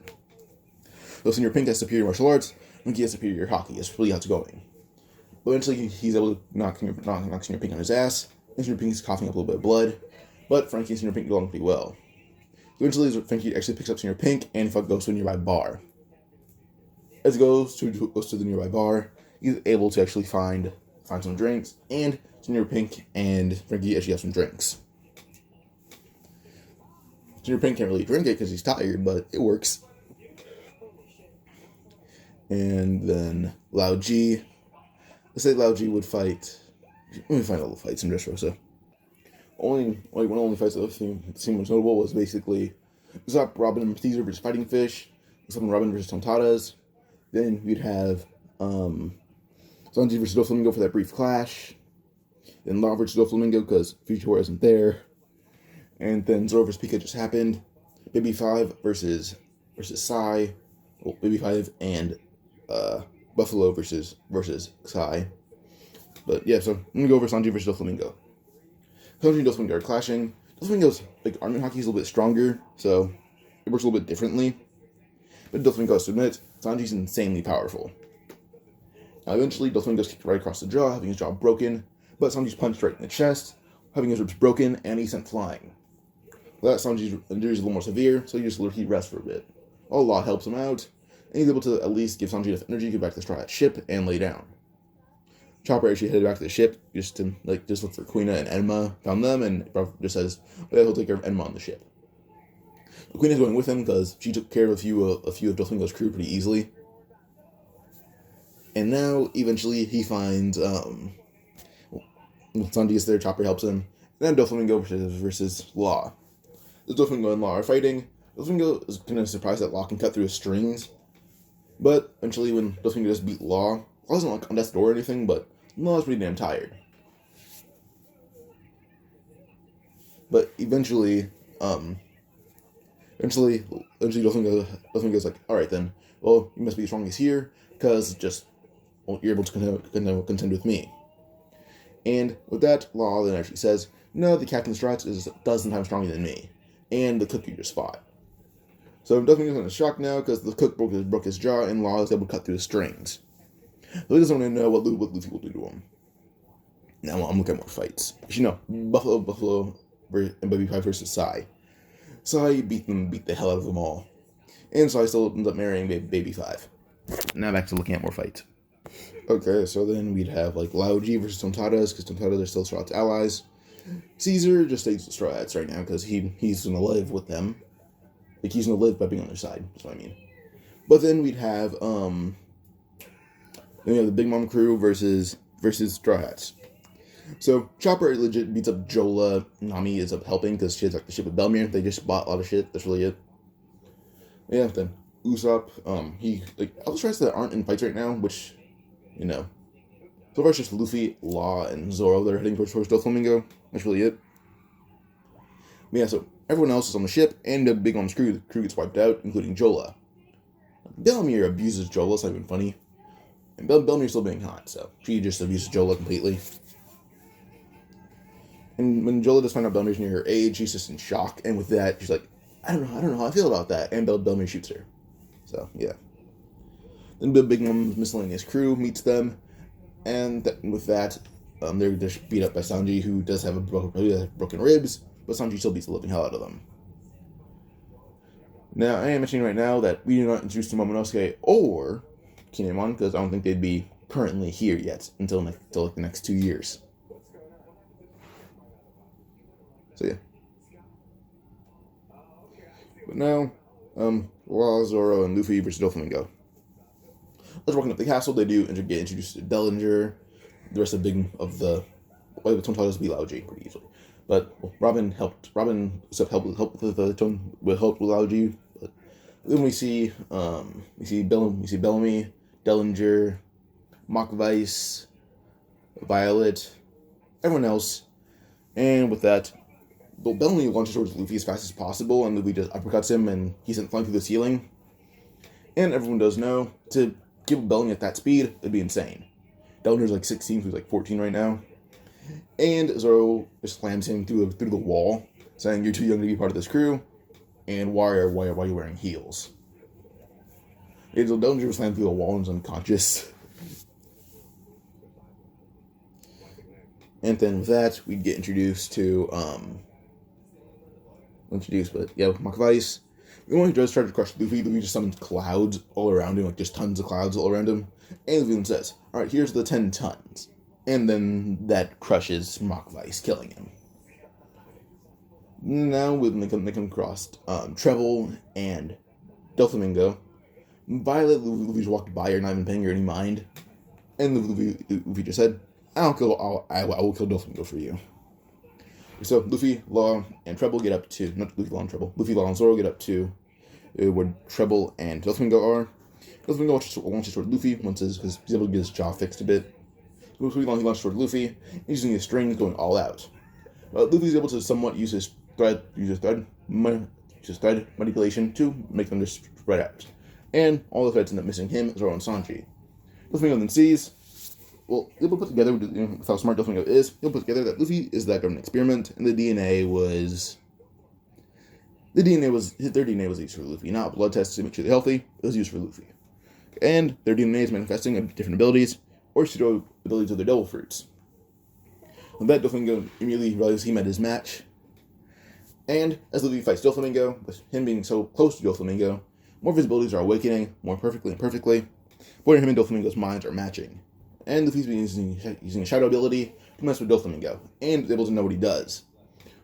So Senior Pink has superior martial arts, Frankie has superior Hockey. It's really how it's going. But eventually, he's able to knock Senior Pink on his ass, and Senior Pink's coughing up a little bit of blood. But Frankie and Senior Pink go along pretty well. Eventually, Frankie actually picks up Senior Pink and goes to a nearby bar. As he goes to the nearby bar, he's able to actually find some drinks, and Senior Pink and Frankie actually have some drinks. Senior Pink can't really drink it because he's tired, but it works. And then Lao G. Let's say Lao G would fight. Let me find all the fights in Dressrosa. One of the only fights that seemed most notable was basically Usopp, Robin, and Caesar versus Fighting Fish. Usopp and Robin versus Tontadas. Then we'd have Sanji versus Doflamingo for that brief clash. Then Law versus Doflamingo because Fujitora isn't there. And then Zoro versus Pika just happened. Baby 5 versus Sai. Well, Baby 5 and Buffalo versus Sai. But yeah, so I'm gonna go over Sanji versus Doflamingo. Sanji and Doflamingo are clashing. Doflamingo's like armament Hockey is a little bit stronger, so it works a little bit differently. But Doflamingo has to admit, Sanji's insanely powerful. Now eventually, Doflamingo's kicked right across the jaw, having his jaw broken, but Sanji's punched right in the chest, having his ribs broken, and he's sent flying. Well, that Sanji's injury is a little more severe, so he rests for a bit. Allah helps him out, and he's able to at least give Sanji enough energy to get back to the Straw Hat ship and lay down. Chopper actually headed back to the ship just to look for Quina and Enma, found them, and just says, well, he'll take care of Enma on the ship. Quina's going with him because she took care of a few of Doflamingo's crew pretty easily. And now, eventually, he finds, Sanji is there, Chopper helps him, and then Doflamingo versus Law. Doflamingo and Law are fighting. Doflamingo is kind of surprised that Law can cut through his strings, but eventually when Doflamingo just beat Law wasn't like on death's door or anything, but Law was pretty damn tired. But eventually Doflamingo's like, alright then, well, you must be the strongest here, because you're able to contend with me. And with that, Law then actually says, no, the Captain Strats is a dozen times stronger than me, and the cook you just fought. So Doflamingo's in a shock now, because the cook broke his jaw, and Law is able to cut through the strings. So he doesn't want to know what Luffy will do to him. Now I'm looking at more fights. Buffalo, and Baby 5 versus Sai. Sai beat the hell out of them all. And Sai still ends up marrying Baby 5. Now back to looking at more fights. Okay, so then we'd have like Lao G versus Tontadas, because Tontadas are still Straw Hat's allies. Caesar just stays with Straw Hats right now, because he's going to live with them. Like, he's going to live by being on their side, that's what I mean. But then we'd have, then we have the Big Mom crew versus Straw Hats. So Chopper legit beats up Jola. Nami is up helping because she has like the ship with Belmere. They just bought a lot of shit. That's really it. Yeah, then Usopp, he like all the strats that aren't in fights right now, which, you know, so far it's just Luffy, Law, and Zoro that are heading towards Doflamingo. That's really it. But yeah, so everyone else is on the ship, and the Big Mom's crew. The crew gets wiped out, including Jola. Belmere abuses Jola. It's not even funny. And Belmere's still being hot, so she just abuses Jola completely. And when Jola does find out Belmere's near her age, she's just in shock. And with that, she's like, I don't know how I feel about that. And Belmere shoots her. So, yeah. Then the Big Mom's miscellaneous crew meets them. And with that, they're just beat up by Sanji, who does have broken ribs. But Sanji still beats the living hell out of them. Now, I am mentioning right now that we do not introduce to Momonosuke or Kinemon, because I don't think they'd be currently here yet until like the next 2 years. So yeah. But now, Law, Zoro, and Luffy versus Doflamingo. Let's walking up the castle. They do get introduced to Dellinger. The rest of the Tontadas beat Lao G pretty easily. But Robin helped with Lao G. But then we see Bellamy, Dellinger, Mock Vice, Violet, everyone else, and with that, Bellamy launches towards Luffy as fast as possible, and Luffy just uppercuts him, and he's sent flying through the ceiling. And everyone does know, to give Bellamy at that speed, it'd be insane. Dellinger's like 16, so he's like 14 right now. And Zoro just slams him through the wall, saying, "You're too young to be part of this crew, and why are you wearing heels?" And so Dellinger was slammed through the wall and is unconscious. And then with that, we get introduced to, Makavais. When he does try to crush Luffy just summons clouds all around him, like just tons of clouds all around him. And Luffy then says, "Alright, here's the 10 tons. And then that crushes Makavais, killing him. Now, when they come across Treble and Doflamingo, Violet, Luffy's walked by her, not even paying her any mind. And Luffy just said, I will kill Doflamingo for you." So Luffy, Law, and Treble get up to, not Luffy, Law, and Treble, Luffy, Law, and Zoro get up to where Treble and Doflamingo are. Doflamingo launches toward Luffy because he's able to get his jaw fixed a bit. Luffy launches toward Luffy, using his strings, going all out. Luffy's able to somewhat use his thread manipulation to make them just spread out. And all the threads end up missing him, Zoro, and Sanji. Doflamingo then sees, he'll put together, with how smart Doflamingo is, he'll put together that Luffy is that government experiment, and their DNA was used for Luffy, not blood tests to make sure they're healthy, it was used for Luffy. And their DNA is manifesting different abilities, or pseudo abilities of their devil fruits. With that, Doflamingo immediately realizes he met his match. And as Luffy fights Doflamingo, with him being so close to Doflamingo, more of his abilities are awakening more perfectly and perfectly, where him and Doflamingo's minds are matching. And Luffy's been using a shadow ability to mess with Doflamingo, and is able to know what he does.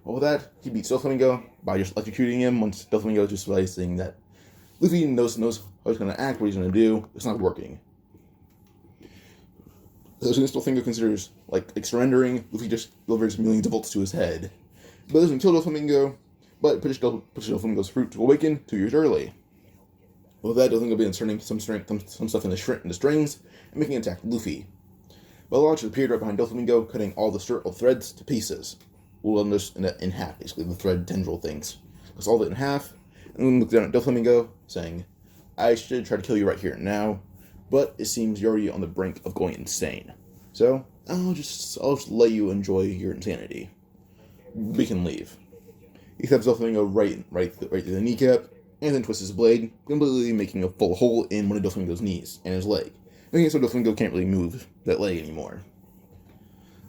Well, with that, he beats Doflamingo by just electrocuting him once Doflamingo just realizing that Luffy knows how he's going to act, what he's going to do. It's not working. So since Doflamingo considers surrendering, Luffy just delivers millions of volts to his head. But doesn't kill Doflamingo, but pushes Doflamingo's fruit to awaken 2 years early. With that, Doflamingo begins turning some stuff into strings and making an attack Luffy. But Launch appeared right behind Doflamingo, cutting all the threads to pieces. Well, just in half, basically, the thread tendril things. Cuts all of it in half, and then looks down at Doflamingo, saying, "I should try to kill you right here and now, but it seems you're already on the brink of going insane. So, I'll just let you enjoy your insanity. We can leave." He stabs Doflamingo right through the kneecap, and then twists his blade, completely making a full hole in one of Doflamingo's knees and his leg, making it so Doflamingo can't really move that leg anymore.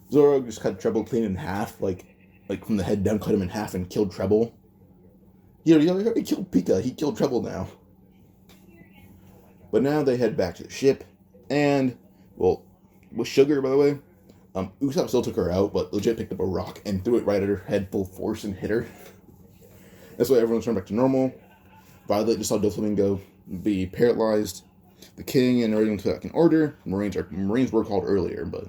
Zoro just cut Treble clean in half, like from the head down, cut him in half and killed Treble. He already killed Pika, he killed Treble now. But now they head back to the ship, and, with Sugar, by the way, Usopp still took her out, but legit picked up a rock and threw it right at her head full force and hit her. That's why everyone's turned back to normal. Violet just saw Doflamingo be paralyzed. The king and everyone took back in order. Marines were called earlier, but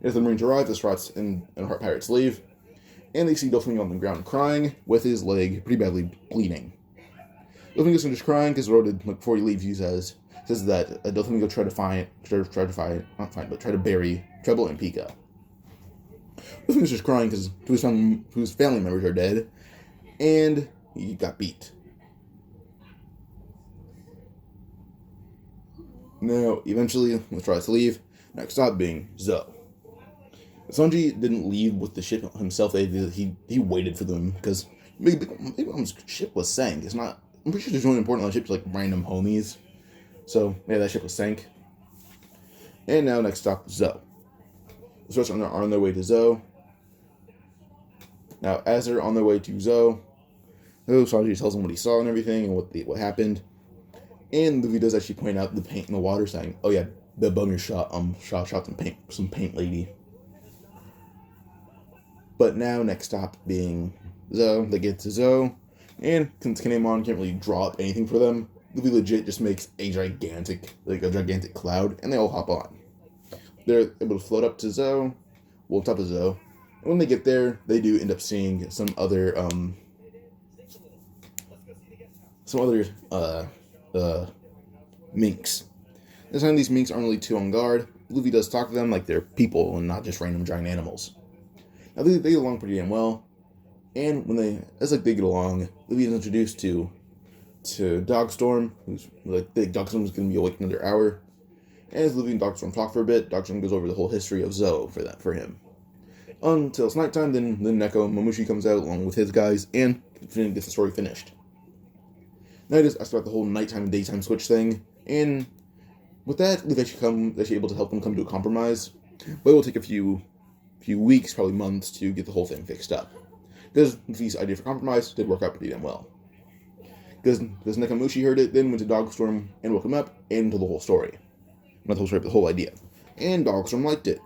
as the Marines arrive, the Strats and Heart Pirates leave, and they see Doflamingo on the ground crying, with his leg pretty badly bleeding. Doflamingo's just crying because Zoro before he leaves, he says that Doflamingo tried to bury Treble and Pika. Doflamingo's just crying because whose family members are dead, and he got beat. Now, eventually, he tries to leave. Next stop being Zoe. Sanji didn't leave with the ship himself. He waited for them because Big Mom's ship was sank. I'm pretty sure there's only important on ships like random homies. So yeah, that ship was sank. And now next stop Zoe. The Strats are on their way to Zoe. Now, as they're on their way to Zoe, Sanji tells them what he saw and everything and what happened. And Luffy does actually point out the paint in the water, saying, "Oh yeah, the bummer shot some paint lady." But now next stop being Zoe. They get to Zoe, and since Kinemon can't really draw up anything for them, Luffy legit just makes a gigantic cloud, and they all hop on. They're able to float up to Zoe, on top of Zoe. And when they get there, they do end up seeing some other Minks. This time these Minks aren't really too on guard. Luffy does talk to them like they're people and not just random giant animals. Now they get along pretty damn well, And as they get along, Luffy is introduced to Dogstorm, who's like Dogstorm is going to be awake in another hour. And as Luffy and Dogstorm talk for a bit, Dogstorm goes over the whole history of Zou for him. Until it's nighttime, then Neko Momoshi comes out along with his guys and gets the story finished. Now I start the whole nighttime and daytime switch thing, and with that, Luffy actually able to help them come to a compromise, but it will take a few weeks, probably months, to get the whole thing fixed up. Because Luffy's idea for compromise did work out pretty damn well. Because Nekomamushi heard it, then went to Dogstorm and woke him up and told the whole story. Not the whole story, but the whole idea. And Dogstorm liked it.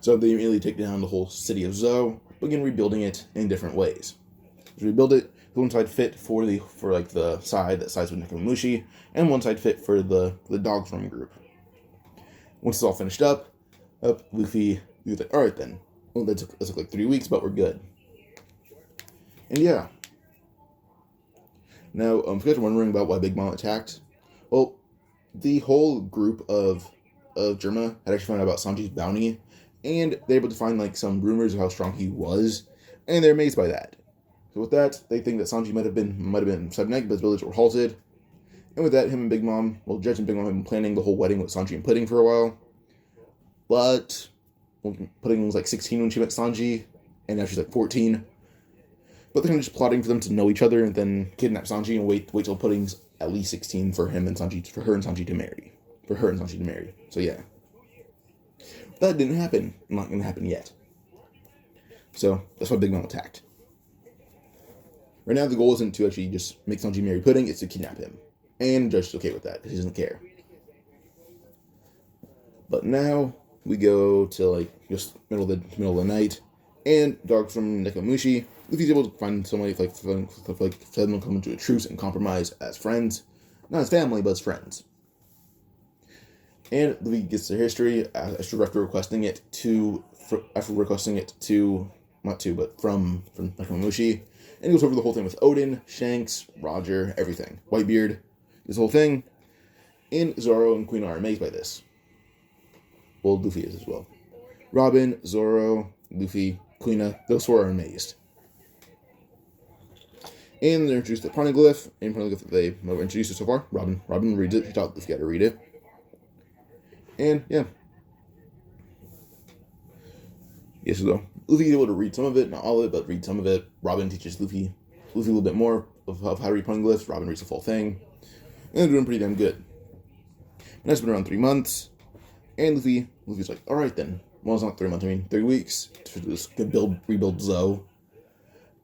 So they immediately take down the whole city of Zou, begin rebuilding it in different ways. To rebuild it, one side fit for the side that sides with Nekomamushi, and one side fit for the Dogstorm group. Once it's all finished up, Luffy was like, alright then. Well, that took like 3 weeks, but we're good. And yeah. Now, if you guys are wondering about why Big Mom attacked, well, the whole group of Germa had actually found out about Sanji's bounty, and they're able to find like some rumors of how strong he was, and they're amazed by that. So with that, they think that Sanji might have been subnegged, but his village were halted. And with that, him and Big Mom, Judge and Big Mom have been planning the whole wedding with Sanji and Pudding for a while. But Pudding was like 16 when she met Sanji, and now she's like 14. But they're kind of just plotting for them to know each other and then kidnap Sanji and wait till Pudding's at least 16 for her and Sanji to marry. So yeah. That didn't happen. Not going to happen yet. So that's why Big Mom attacked. Right now the goal isn't to actually just make Sanji marry Pudding, it's to kidnap him. And Judge is okay with that, because he doesn't care. But now we go to like just middle of the night, and Dogs from Nekomamushi. Luffy's able to find somebody for them to come into a truce and compromise as friends, not as family, but as friends. And Luffy gets their history after requesting it from Nekomamushi, and he goes over the whole thing with Odin, Shanks, Roger, everything, Whitebeard, this whole thing. And Zoro and Queen are amazed by this. Well, Luffy is as well. Robin, Zoro, Luffy, Queen, those four are amazed. And they're introduced to Poneglyph, and Poneglyph that they were introduced to so far. Robin reads it. He taught Luffy how to read it. And yeah. Yes, so Luffy is able to read some of it, not all of it, but read some of it. Robin teaches Luffy a little bit more of how to read Poneglyphs. Robin reads the full thing. And they're doing pretty damn good. And that's been around 3 months. And Luffy's like, alright then. Well, it's not 3 months, 3 weeks to just rebuild Zou.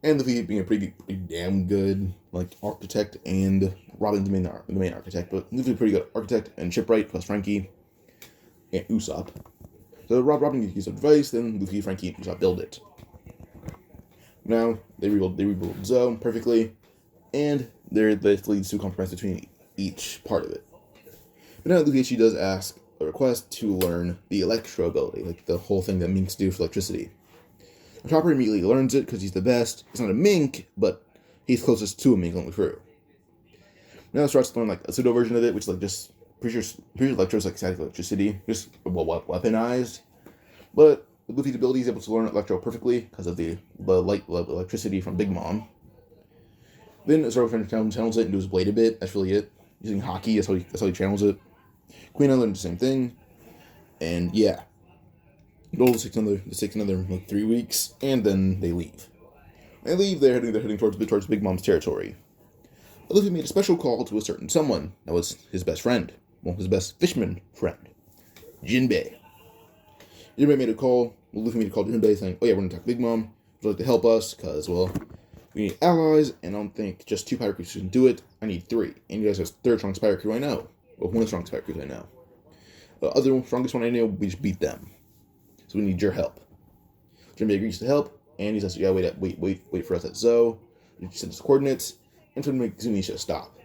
And Luffy being a pretty damn good architect, and Robin's the main architect, but Luffy's a pretty good architect and shipwright plus Frankie and Usopp. So Robin gives advice, then Luffy, Frankie, and Usopp build it. Now they rebuild Zou perfectly, and this leads to a compromise between each part of it. But now Luffy actually does ask a request to learn the electro ability, like the whole thing that Minks do for electricity. And Chopper immediately learns it because he's the best. He's not a Mink, but he's closest to a Mink on the crew. Now starts to learn a pseudo version of it, which just pretty sure electro is like static electricity, just weaponized. But with Luffy's ability, he's able to learn electro perfectly because of the electricity from Big Mom. Then Zoro channels it and do his blade a bit. That's really it. Using hockey, that's how he channels it. Queen learned the same thing, and yeah. It takes another 3 weeks, and then they leave. They're heading towards Big Mom's territory. But Luffy made a special call to a certain someone that was his best friend. Well, his best fishman friend, Jinbei. Luffy made a call to Jinbei saying, oh yeah, we're going to attack Big Mom. Would you like to help us? Because, well, we need allies, and I don't think just 2 pirate crews can do it. I need 3. And you guys are the third strongest pirate crew I know. Well, one of the strongest pirate crews I know. The other strongest one I know, we just beat them. So we need your help. Jinbei agrees to help, and he says, yeah, wait for us at Zou. He sends us coordinates, and to make Zunisha stop.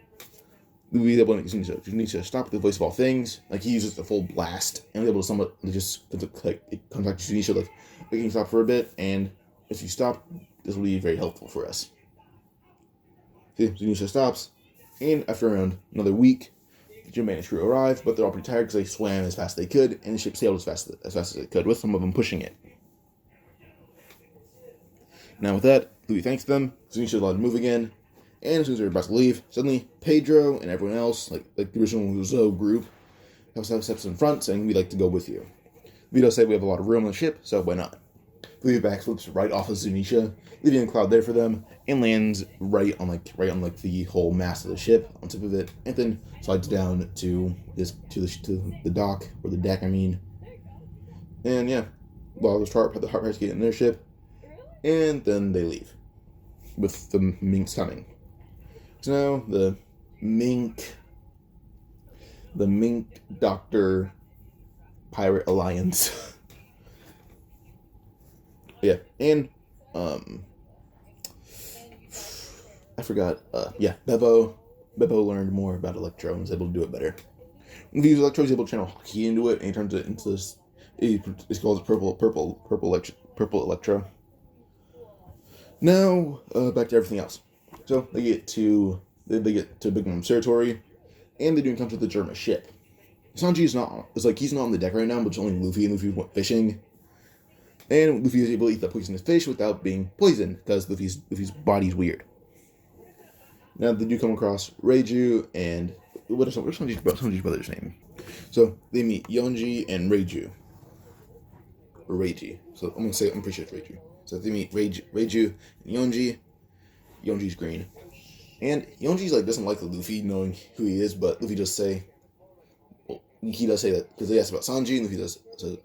Luffy is able to make Zunisha stop with the voice of all things. He uses the full blast, and he's able to somewhat just contact Zunisha, we can stop for a bit, and if you stop, this will be very helpful for us. See, Zunisha stops, and after around another week, Jinbei and his crew arrived, but they're all pretty tired because they swam as fast as they could, and the ship sailed as fast as it could, with some of them pushing it. Now with that, Luffy thanks them, Zunisha allowed to move again, and as soon as they're about to leave, suddenly Pedro and everyone else, like the original Zo group, have steps in front saying, "We'd like to go with you." Vito said we have a lot of room on the ship, so why not? Luffy backflips right off of Zunisha, leaving a cloud there for them, and lands right on the whole mast of the ship, on top of it, and then slides down to the dock, or the deck, I mean. And yeah, while the heart pirates get in their ship, and then they leave, with the Minks coming. So now the Mink Doctor Pirate Alliance. Yeah, and I forgot. Bebo learned more about Electro and was able to do it better. When he uses Electro, he's able to channel Hockey into it, and he turns it into this. It's called purple Electro. Now back to everything else. So they get to Big Mom's territory, and they do encounter the Germa ship. Sanji he's not on the deck right now, but it's only Luffy, and Luffy went fishing. And Luffy is able to eat the poisonous fish without being poisoned, because Luffy's body's weird. Now they do come across Reiju and what's Sanji's brother's name? So they meet Yonji and Reiju. Or Reiji. So I'm pretty sure it's Reiju. So they meet Reiju and Yonji. Yonji's green. And Yonji's doesn't like Luffy knowing who he is, but Luffy does say, he does say that because they asked about Sanji, and Luffy says,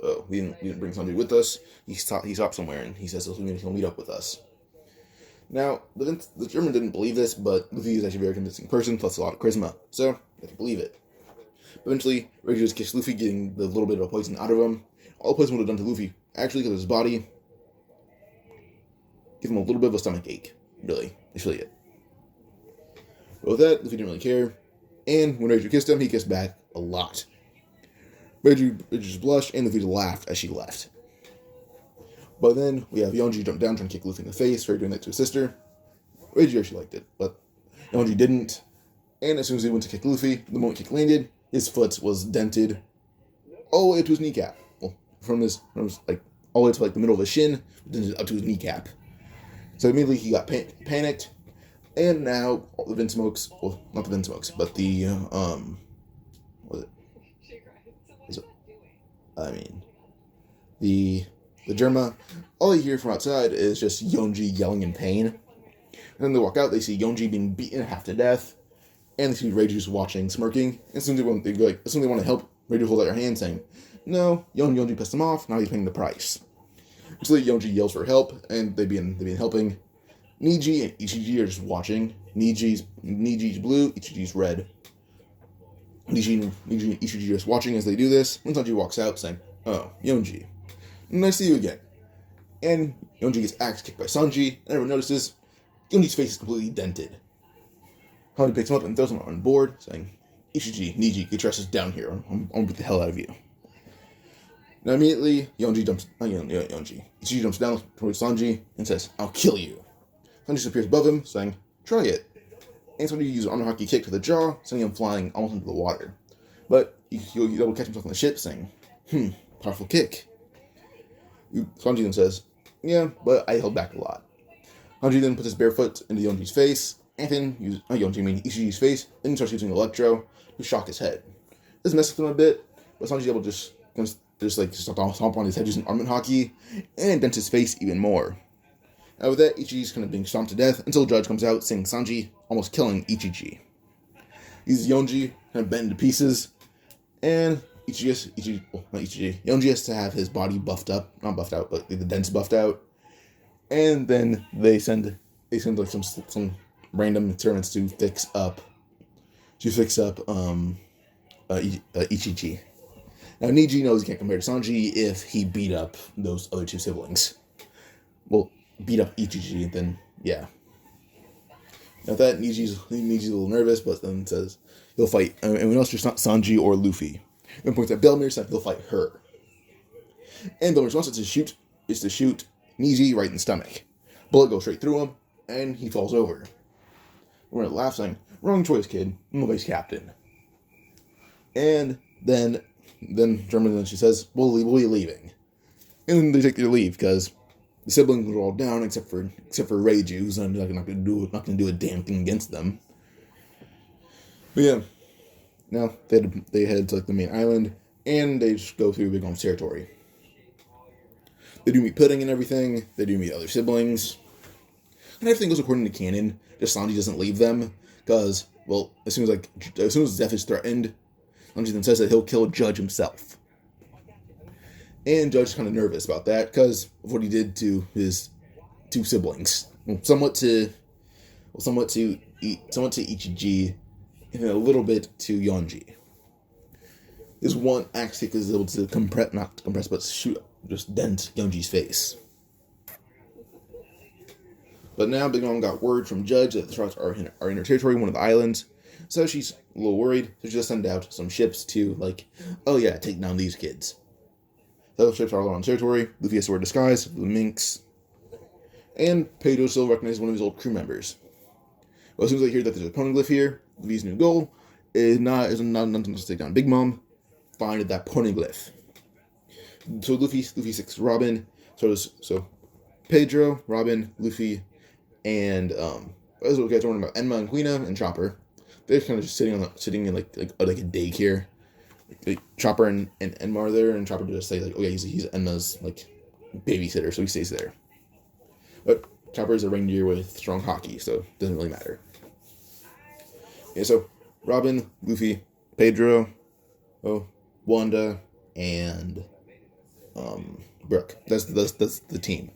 "Oh, we didn't bring Sanji with us. He stopped somewhere, and he says he'll meet up with us." Now, the German didn't believe this, but Luffy is actually a very convincing person, plus a lot of charisma, so they can believe it. Eventually, Reiju just kicks Luffy, getting the little bit of poison out of him. All the poison would have done to Luffy, actually, because his body give him a little bit of a stomach ache. Really, that's really it. But with that, Luffy didn't really care, and when Reiju kissed him, he kissed back a lot. Reiju just blushed, and Luffy laughed as she left. But then we have Yonji jump down, trying to kick Luffy in the face for doing that to his sister. Reiju actually liked it, but Yonji didn't. And as soon as he went to kick Luffy, the moment kick landed, his foot was dented all the way up to his kneecap. Well, from all the way to the middle of his shin, dented up to his kneecap. So immediately he got panicked, and now all the Vinsmokes, well, not the Vinsmokes, but the the Germa, all they hear from outside is just Yonji yelling in pain. And then they walk out, they see Yonji being beaten half to death, and they see Reiju's watching, smirking. And as soon as they want to help, Reiju holds out her hand, saying, "No, Yonji pissed him off, now he's paying the price." So Yonji yells for help, and they begin helping. Niji and Ichiji are just watching. Niji's blue, Ichiji's red. Niji and Ichiji are just watching as they do this, when Sanji walks out, saying, "Oh, Yonji, nice to see you again." And Yonji gets axe kicked by Sanji, and everyone notices Yonji's face is completely dented. Hanji picks him up and throws him on board, saying, "Ichiji, Niji, get your asses down here. I'm gonna beat the hell out of you." Now immediately, Ichiji jumps down towards Sanji and says, "I'll kill you." Sanji appears above him, saying, "Try it." And Sanji uses an armor hockey kick to the jaw, sending him flying almost into the water. But he'll be able to catch himself on the ship, saying, "Powerful kick." Sanji then says, "Yeah, but I held back a lot." Sanji then puts his bare foot into Yonji's face, and then Ichiji's face, then he starts using Electro to shock his head. This messes with him a bit, but Sanji's able to just stomp on his head using armament hockey, and dents his face even more. Now with that, Ichiji's kind of being stomped to death until Judge comes out, saying Sanji, almost killing Ichiji. He uses Yonji, kind of bent into pieces, and Yonji has to have his body buffed up, not buffed out, but the dents buffed out, and then they send some random experiments to fix up Ichiji. Now Niji knows he can't compare to Sanji if he beat up those other two siblings. Well, beat up Ichiji, and then yeah. Now that Niji's a little nervous, but then says he'll fight anyone else, just not Sanji or Luffy. Then points at Belmir, saying he'll fight her. And Belmir's response is to shoot Niji right in the stomach. Bullet goes straight through him, and he falls over. We're laughing, saying, "Wrong choice, kid. I'm the vice captain." And then Germa, she says, "We'll be leaving." And then they take their leave, because The siblings were all down except for Reiju, who's not gonna do a damn thing against them. But yeah, now they head to like the main island, and they just go through Big Mom's territory. They do meet Pudding and everything. They do meet other siblings, and everything goes according to canon. Just Sanji doesn't leave them because, well, as soon as death is threatened, Sanji then says that he'll kill Judge himself. And Judge's kind of nervous about that because of what he did to his two siblings. Somewhat to Ichiji, and a little bit to Yonji. This one axe is able to just dent Yonji's face. But now Big Mom got word from Judge that the Sharks are in her territory, one of the islands. So she's a little worried, so she just sent out some ships to, take down these kids. Those ships are all on territory. Luffy has to wear disguise, the Minks. And Pedro still recognizes one of his old crew members. Well, as soon as they hear that there's a poneglyph here, Luffy's new goal is not to take down Big Mom, find that poneglyph. So Luffy sticks Robin, so Pedro, Robin, Luffy, and as we talking about Enma and Quina and Chopper. They're kind of just sitting in like a daycare. Like Chopper and Enma are there, and Chopper just say like, oh yeah, he's Enma's like babysitter, so he stays there. But Chopper is a reindeer with strong hockey, so it doesn't really matter. Yeah, so Robin, Luffy, Pedro, Wanda, and Brooke. That's the team.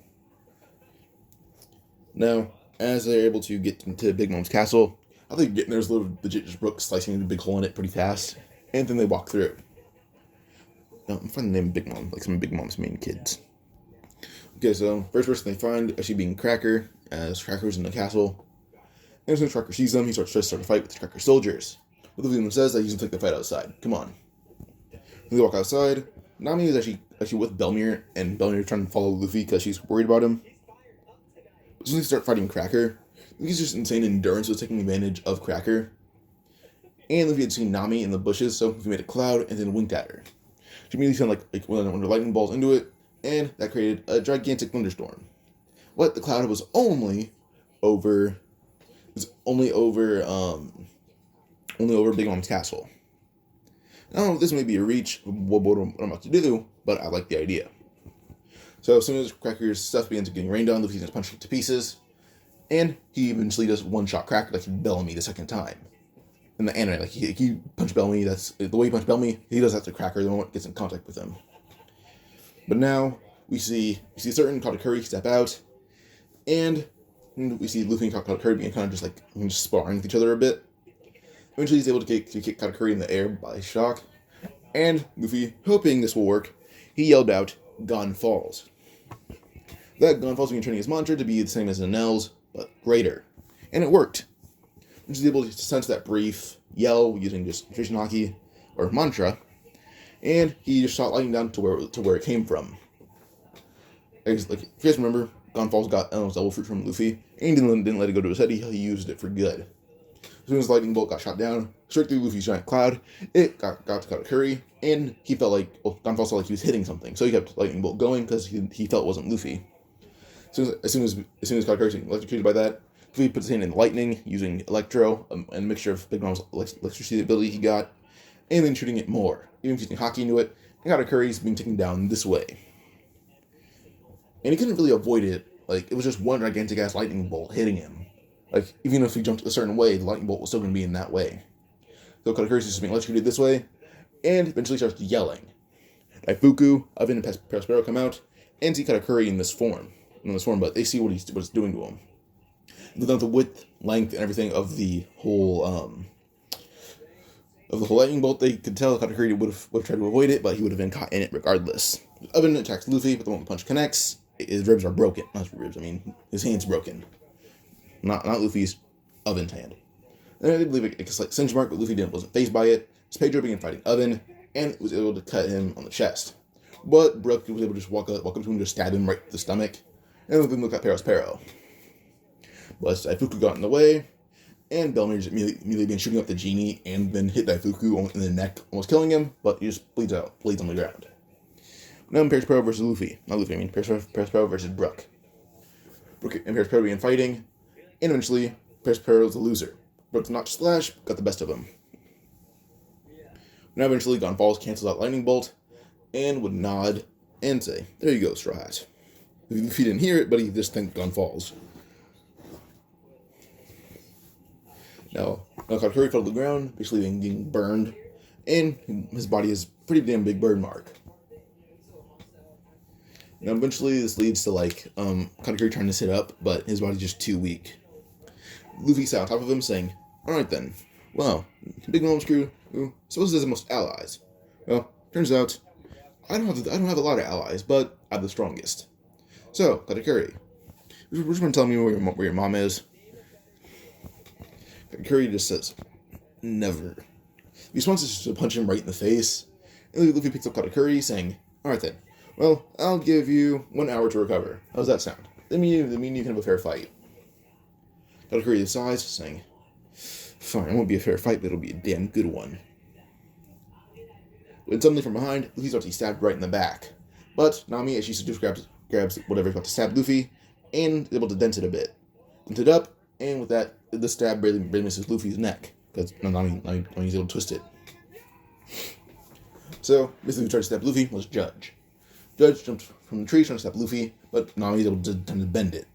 Now, as they're able to get into Big Mom's castle, I think getting there's a little legit just Brooke slicing a big hole in it pretty fast, and then they walk through. Now, I'm finding the name of Big Mom, like some of Big Mom's main kids. Okay, so first person they find actually being Cracker, as Cracker's in the castle. And as soon as Cracker sees them, he starts to start a fight with the Cracker soldiers. But Luffy says that he's gonna take the fight outside. Come on. When they walk outside, Nami is actually with Belmere, and Belmere trying to follow Luffy because she's worried about him. But as soon as they start fighting Cracker, Luffy's just insane endurance was taking advantage of Cracker. And Luffy had seen Nami in the bushes, so Luffy made a cloud and then winked at her. She immediately sent like one of the lightning balls into it, and that created a gigantic thunderstorm. But the cloud was only over Big Mom's castle. Now, this may be a reach of what I'm about to do, but I like the idea. So as soon as Cracker's stuff begins getting rained on, Luffy's gonna punch it to pieces, and he eventually does one-shot Cracker like Bellamy the second time. In the anime, like he punched Bellamy, that's the way he punched Bellamy, he does that to Cracker the moment he gets in contact with him. But now we see a certain Katakuri step out, and we see Luffy and Katakuri being kind of just sparring with each other a bit. Eventually he's able to kick Katakuri in the air by shock, and Luffy, hoping this will work, he yelled out, "Gun Falls." That Gun Falls being turning his mantra to be the same as Enel's, but greater. And it worked. He's able to sense that brief yell using just concentration haki, or mantra, and he just shot lightning down to where it came from. If you guys remember, Gun Falls got Enel's double fruit from Luffy, and he didn't let it go to his head, he used it for good. As soon as the lightning bolt got shot down, straight through Luffy's giant cloud, it got to Katakuri, and he felt like, Gun Falls felt like he was hitting something, so he kept the lightning bolt going because he felt it wasn't Luffy. As soon as Katakuri was electrocuted by that, Luffy puts his hand in lightning using Electro, a mixture of Big Mom's electricity ability he got, and then shooting it more, even using Haki into it, and Katakuri's being taken down this way. And he couldn't really avoid it, it was just one gigantic ass lightning bolt hitting him. Even if he jumped a certain way, the lightning bolt was still going to be in that way. So Katakuri's just being electrocuted this way, and eventually starts yelling. Daifuku, Oven, and Perospero come out, and see Katakuri in this form, but they see what it's doing to him. The width, length, and everything of the whole lightning bolt, they could tell Katakuri would have tried to avoid it, but he would have been caught in it regardless. Oven attacks Luffy, but the moment the punch connects, his ribs are broken. Not his ribs, his hand's broken. Not Luffy's, Oven's hand. And I did believe it's like cinch mark, but Luffy wasn't fazed by it. So Pedro began fighting Oven, and was able to cut him on the chest. But Brooke was able to just walk up to him and just stab him right in the stomach, and then look at Perospero. But Daifuku got in the way, and Belmere just immediately began shooting up the genie, and then hit Daifuku in the neck, almost killing him, but he just bleeds on the ground. Now Perospero versus Luffy. Not Luffy, Perospero versus Brooke. and Paris began fighting, and eventually Paris was the loser. But the Notch Slash got the best of him. Now eventually Gone Falls cancels out Lightning Bolt, and would nod and say, "There you go, Straw Hat." If he didn't hear it, but he just thanked Gone Falls. Now Katakuri fell to the ground, basically getting burned, and his body has a pretty damn big burn mark. Now eventually this leads to Katakuri trying to sit up, but his body's just too weak. Luffy sat on top of him saying, "Alright then, well, Big Mom's crew, who supposes has the most allies. Well, turns out, I don't have a lot of allies, but I have the strongest. So, Katakuri, would you mind telling me where your mom is?" Katakuri just says, "Never." The response is just to punch him right in the face. And Luffy picks up Katakuri, saying, "Alright then, well, I'll give you 1 hour to recover. How's that sound? That mean you can have a fair fight." Katakuri decides, saying, "Fine, it won't be a fair fight, but it'll be a damn good one." When suddenly from behind, Luffy starts to be stabbed right in the back. But Nami, as she just grabs whatever's about to stab Luffy, and is able to dent it a bit. Dent it up, and with that, the stab barely misses Luffy's neck, because Nami's able to twist it. So, basically who tried to stab Luffy was Judge. Judge jumped from the tree trying to stab Luffy, but Nami's able to bend it.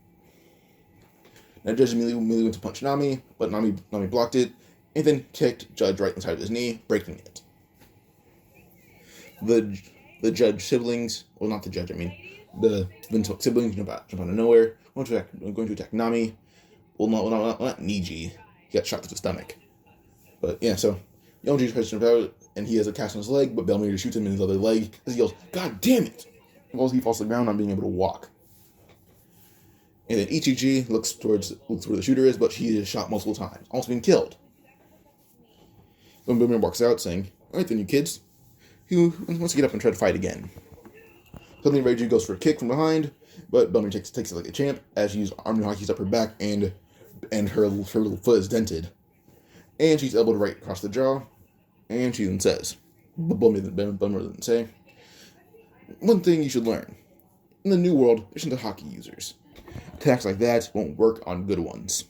Now Judge immediately went to punch Nami, but Nami blocked it, and then kicked Judge right inside of his knee, breaking it. The Judge siblings, well, not the Judge, I mean, the siblings jump out of nowhere, going to attack Nami. Well, not Niji. He got shot through the stomach. But yeah, so Yonji tries to jump out, and he has a cast on his leg, but Bellmere shoots him in his other leg as he yells, "God damn it!" He falls to the ground, not being able to walk. And then Ichiji looks towards where the shooter is, but he is shot multiple times, almost being killed. Then Bellmere walks out, saying, "Alright then, you kids. Who wants to get up and try to fight again?" Suddenly Reiju goes for a kick from behind, but Bellmere takes it like a champ as she uses arm hockeys up her back, and her little foot is dented. And she's elbowed right across the jaw, and she then says, Bellmere then say, "One thing you should learn. In the new world, there's no hockey users. Attacks like that won't work on good ones.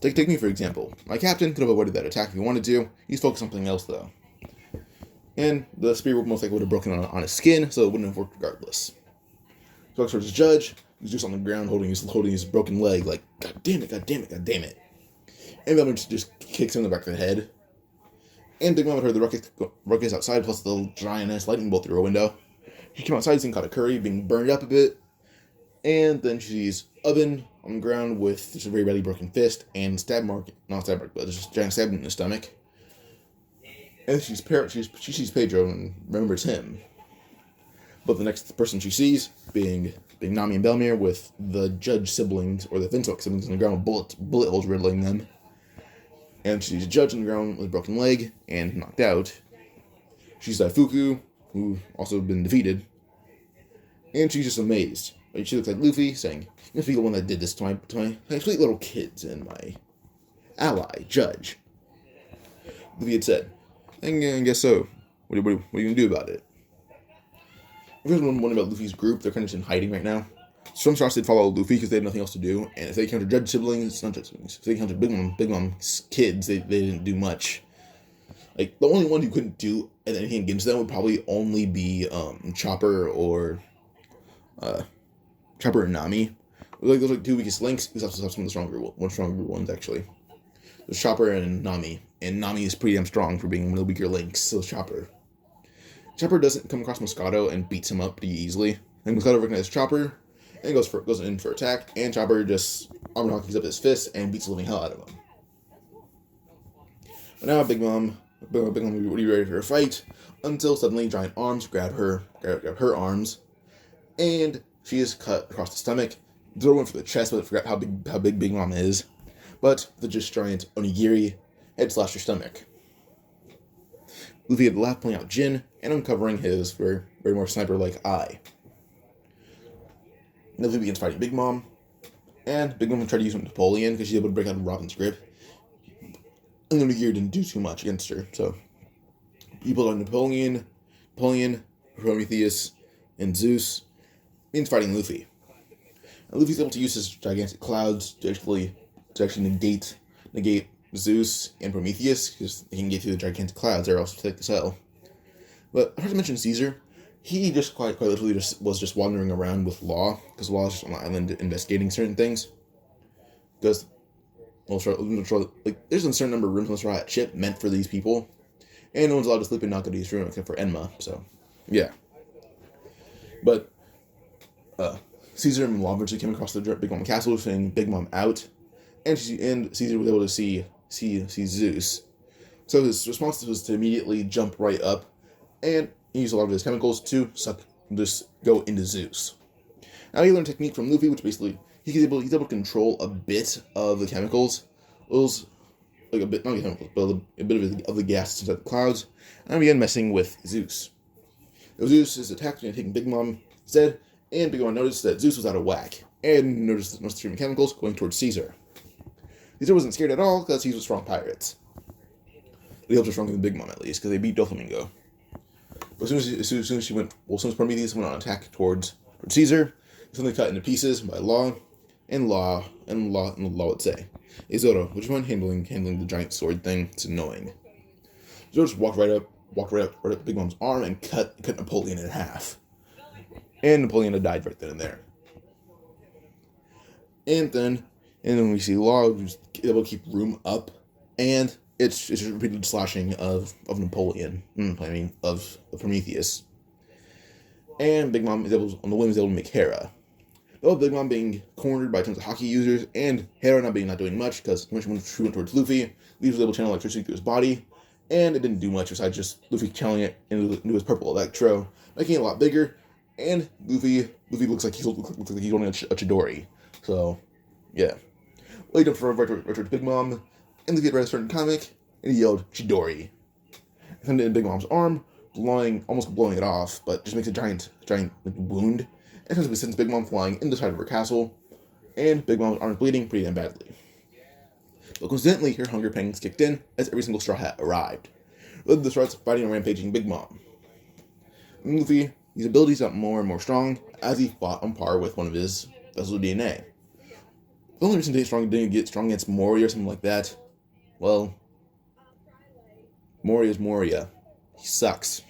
Take me for example. My captain could have avoided that attack if he wanted to. He's focused on something else though. And the spear most likely would have broken on his skin, so it wouldn't have worked regardless." He walks towards his Judge, who's just on the ground holding his broken leg, like, "God damn it, God damn it, God damn it." And Bellmere just kicks him in the back of the head. And Big Mom heard the ruckus outside, plus the giant-ass lightning bolt through a window. She came outside, seeing Katakuri being burned up a bit. And then she sees Oven on the ground with just a very badly broken fist and not stab mark, but just a giant stab in his stomach. And she sees Pedro and remembers him. But the next person she sees being Nami and Bellmere with the Judge siblings, or the Fintok siblings on the ground with bullet holes riddling them. And she sees a Judge on the ground with a broken leg and knocked out. She sees Daifuku, who also been defeated. And she's just amazed. She looks at Luffy, saying, "You must be the one that did this to my sweet little kids and my ally, Judge." Luffy had said, "I guess so. What are you going to do about it?" If there's one about Luffy's group, they're kind of just in hiding right now. Some shots did follow Luffy because they had nothing else to do, and if they encountered Judge siblings, not Judge siblings, if they encountered Big Mom's kids, they didn't do much. Like, the only one who couldn't do anything against them would probably only be Chopper and Nami. Those are like two weakest links. There's also some of the stronger ones actually. There's Chopper and Nami is pretty damn strong for being one of the weaker links. So Chopper doesn't come across Moscato and beats him up pretty easily. And Moscato recognizes Chopper and goes in for attack. And Chopper just armor hockeys up his fist and beats the living hell out of him. But now Big Mom will be ready for a fight until suddenly giant arms grab her arms, and she is cut across the stomach. Zoro went for the chest, but forgot how big Big Mom is. But the just giant Onigiri head slashed her stomach. Luffy had the laugh, pulling out Jin and uncovering his very more sniper-like eye. Now Luffy begins fighting Big Mom, and Big Mom tried to use Napoleon because she's able to break out of Robin's grip. And the Onigiri didn't do too much against her, so he pulled out Napoleon, Prometheus, and Zeus means fighting Luffy. And Luffy's able to use his gigantic clouds to actually negate Zeus and Prometheus, because they can get through the gigantic clouds. They're also thick as hell. But I heard to mention Caesar. He just quite literally was wandering around with Law, because Law is just on the island investigating certain things. Because, there's a certain number of rooms on this riot ship meant for these people, and no one's allowed to sleep in Nakadi's room except for Enma. So, yeah. But Caesar and Law eventually came across the Big Mom castle, saying Big Mom out, and Caesar was able to see Zeus. So his response was to immediately jump right up, and he used a lot of his chemicals to go into Zeus. Now he learned a technique from Luffy, which basically he's able to control a bit of the chemicals. It was like a bit, not the chemicals, but a bit of the gas inside the clouds, and began messing with Zeus. Zeus is attacked and taking Big Mom instead, and Big Mom noticed that Zeus was out of whack, and noticed the stream of chemicals going towards Caesar. Caesar wasn't scared at all, because he's with strong pirates. He hopes are stronger than Big Mom, at least, because they beat Doflamingo. But as soon as Prometheus went on attack towards Caesar, he was suddenly cut into pieces by Law would say, "Hey Zoro, would you mind handling the giant sword thing? It's annoying." Zoro just walked right up Big Mom's arm and cut Napoleon in half. And Napoleon had died right then and there. And then we see Law who's able to keep room up, and it's just repeated slashing of Napoleon. Of Prometheus. And Big Mom is able to make Hera. Though Big Mom being cornered by tons of hockey users, and Hera not doing much because when she went towards Luffy was able to channel electricity through his body, and it didn't do much besides just Luffy channeling it into his purple electro, making it a lot bigger. And Luffy looks like he's holding a Chidori. So, yeah. Well, he jumped right towards Big Mom, and Luffy had read a certain comic, and he yelled, "Chidori." And then Big Mom's arm, almost blowing it off, but just makes a giant wound. And sends Big Mom flying into the side of her castle, and Big Mom's arm is bleeding pretty damn badly. But coincidentally, her hunger pangs kicked in as every single Straw Hat arrived, with the Straw Hats fighting and rampaging Big Mom. And Luffy, his abilities got more and more strong as he fought on par with one of his vessel DNA. The only reason didn't get strong against Moria or something like that, well, Moria's Moria. He sucks.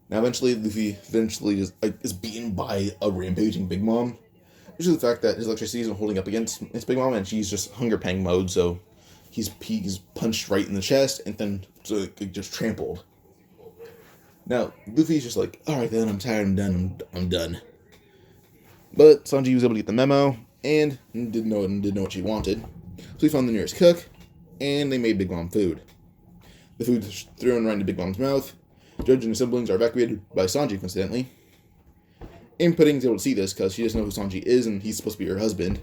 Now eventually, Luffy is beaten by a rampaging Big Mom. Due to the fact that his electricity isn't holding up against Big Mom, and she's just hunger pang mode, so he's punched right in the chest and then just trampled. Now Luffy's just like, alright then, I'm tired, I'm done. But Sanji was able to get the memo and didn't know what she wanted, so he found the nearest cook, and they made Big Mom food. The food is thrown right into Big Mom's mouth. Judge and his siblings are evacuated by Sanji, coincidentally. And Pudding's able to see this because she doesn't know who Sanji is and he's supposed to be her husband.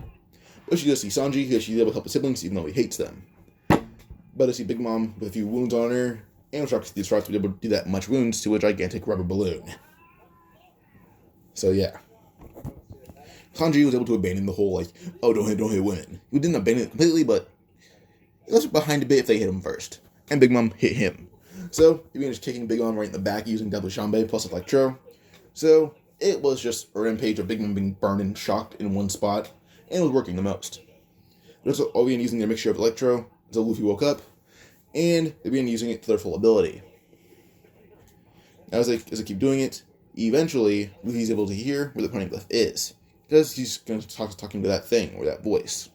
But she does see Sanji because she's able to help his siblings even though he hates them. But I see Big Mom with a few wounds on her, and the Sharks to be able to do that much wounds to a gigantic rubber balloon. So yeah. Sanji was able to abandon the whole, don't hit women. He didn't abandon it completely, but he left it behind a bit if they hit him first. And Big Mom hit him. So, he began just kicking Big Mom right in the back using double Shanbei plus Electro. So, it was just a rampage of Big Mom being burned and shocked in one spot, and it was working the most. They also all began using their mixture of Electro until Luffy woke up, and they began using it to their full ability. Now, as they keep doing it, eventually, Luffy's able to hear where the Poneglyph is, because he's going to talking to that thing, or that voice.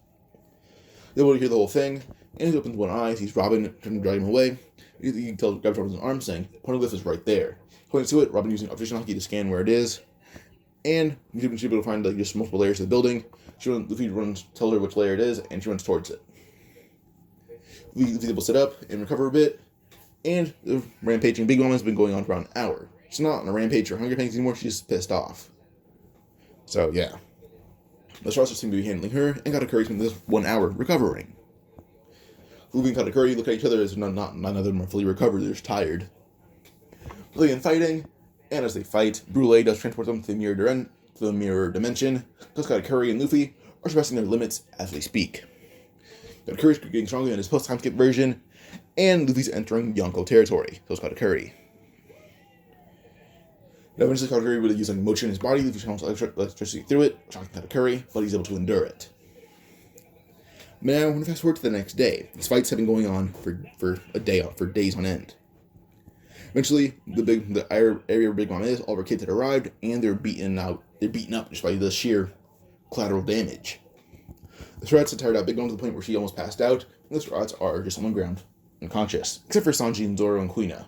They're able to hear the whole thing, and he opens one eye, he's Robin, trying to drag him away. You can tell, grabs Robin's arm, saying, Poneglyph is right there. Pointing to it, Robin using Observation Hockey to scan where it is, and she's able to find just multiple layers of the building. Luffy tells her which layer it is, and she runs towards it. Luffy's able to sit up and recover a bit, and the rampaging Big Mom has been going on for around an hour. She's not on a rampage or hunger pangs anymore, she's just pissed off. So, yeah. The Dressrosa seem to be handling her, and Katakuri spent this 1 hour recovering. Luffy and Katakuri look at each other as none of them are fully recovered, they're just tired. They begin fighting, and as they fight, Brule does transport them to the mirror dimension, because Katakuri and Luffy are surpassing their limits as they speak. Katakuri is getting stronger in his post-time skip version, and Luffy's entering Yonko territory, so is Katakuri. Now, eventually, Katakuri would use like motion in his body, Luffy channels electricity through it, shocking Katakuri, but he's able to endure it. Now, I'm going to fast forward to the next day. These fights have been going on for days on end. Eventually, the area where Big Mom is, all of our kids had arrived, and they're beaten up just by the sheer collateral damage. The Strats had tired out Big Mom to the point where she almost passed out, and the Strats are just on the ground, unconscious, except for Sanji and Zoro and Kuina.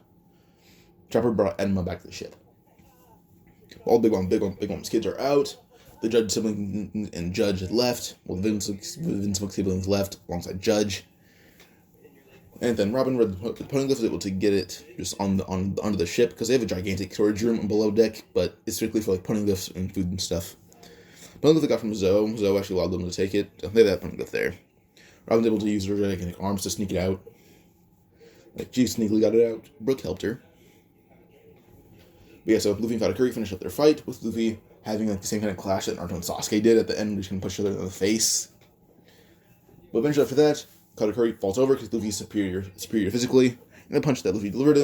Chopper brought Enma back to the ship. All Big Mom's kids are out. The Judge sibling and Judge had left. Well, the Vinsmoke siblings left alongside Judge. And then Robin the Poneglyph was able to get it just onto the ship because they have a gigantic storage room below deck, but it's strictly for like Poneglyphs and food and stuff. Poneglyph they got from Zoe. Zoe actually allowed them to take it. They had that Poneglyph there. Robin's able to use her gigantic arms to sneak it out. Like she sneakily got it out. Brooke helped her. But yeah, so Luffy and Katakuri finished up their fight, with Luffy having like the same kind of clash that Naruto and Sasuke did at the end, just gonna push each other in the face. But eventually after that, Katakuri falls over because Luffy's superior physically, and the punch that Luffy delivered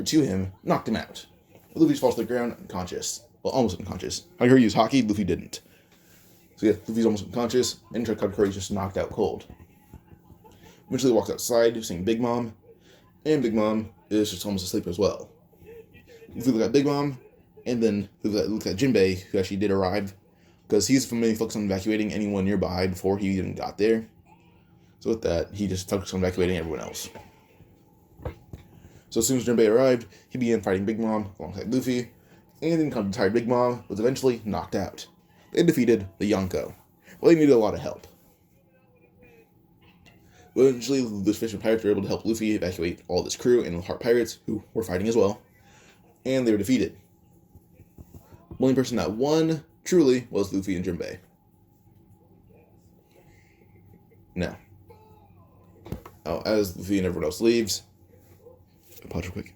to him, knocked him out. Luffy falls to the ground unconscious. Well, almost unconscious. Katakuri used Haki, Luffy didn't. So yeah, Luffy's almost unconscious, and Katakuri's just knocked out cold. Eventually walks outside, seeing Big Mom, and Big Mom is just almost asleep as well. Luffy looked at Big Mom, and then looked at Jinbei, who actually did arrive, because he's mainly focused on evacuating anyone nearby before he even got there. So with that, he just focused on evacuating everyone else. So as soon as Jinbei arrived, he began fighting Big Mom alongside Luffy, and then the tired Big Mom was eventually knocked out. They defeated the Yonko. Well, they needed a lot of help. Eventually, the Fishman Pirates were able to help Luffy evacuate all of his crew and the Heart Pirates, who were fighting as well. And they were defeated. The only person that won, truly, was Luffy and Jinbei. Now, as Luffy and everyone else leaves, I'll pause real quick.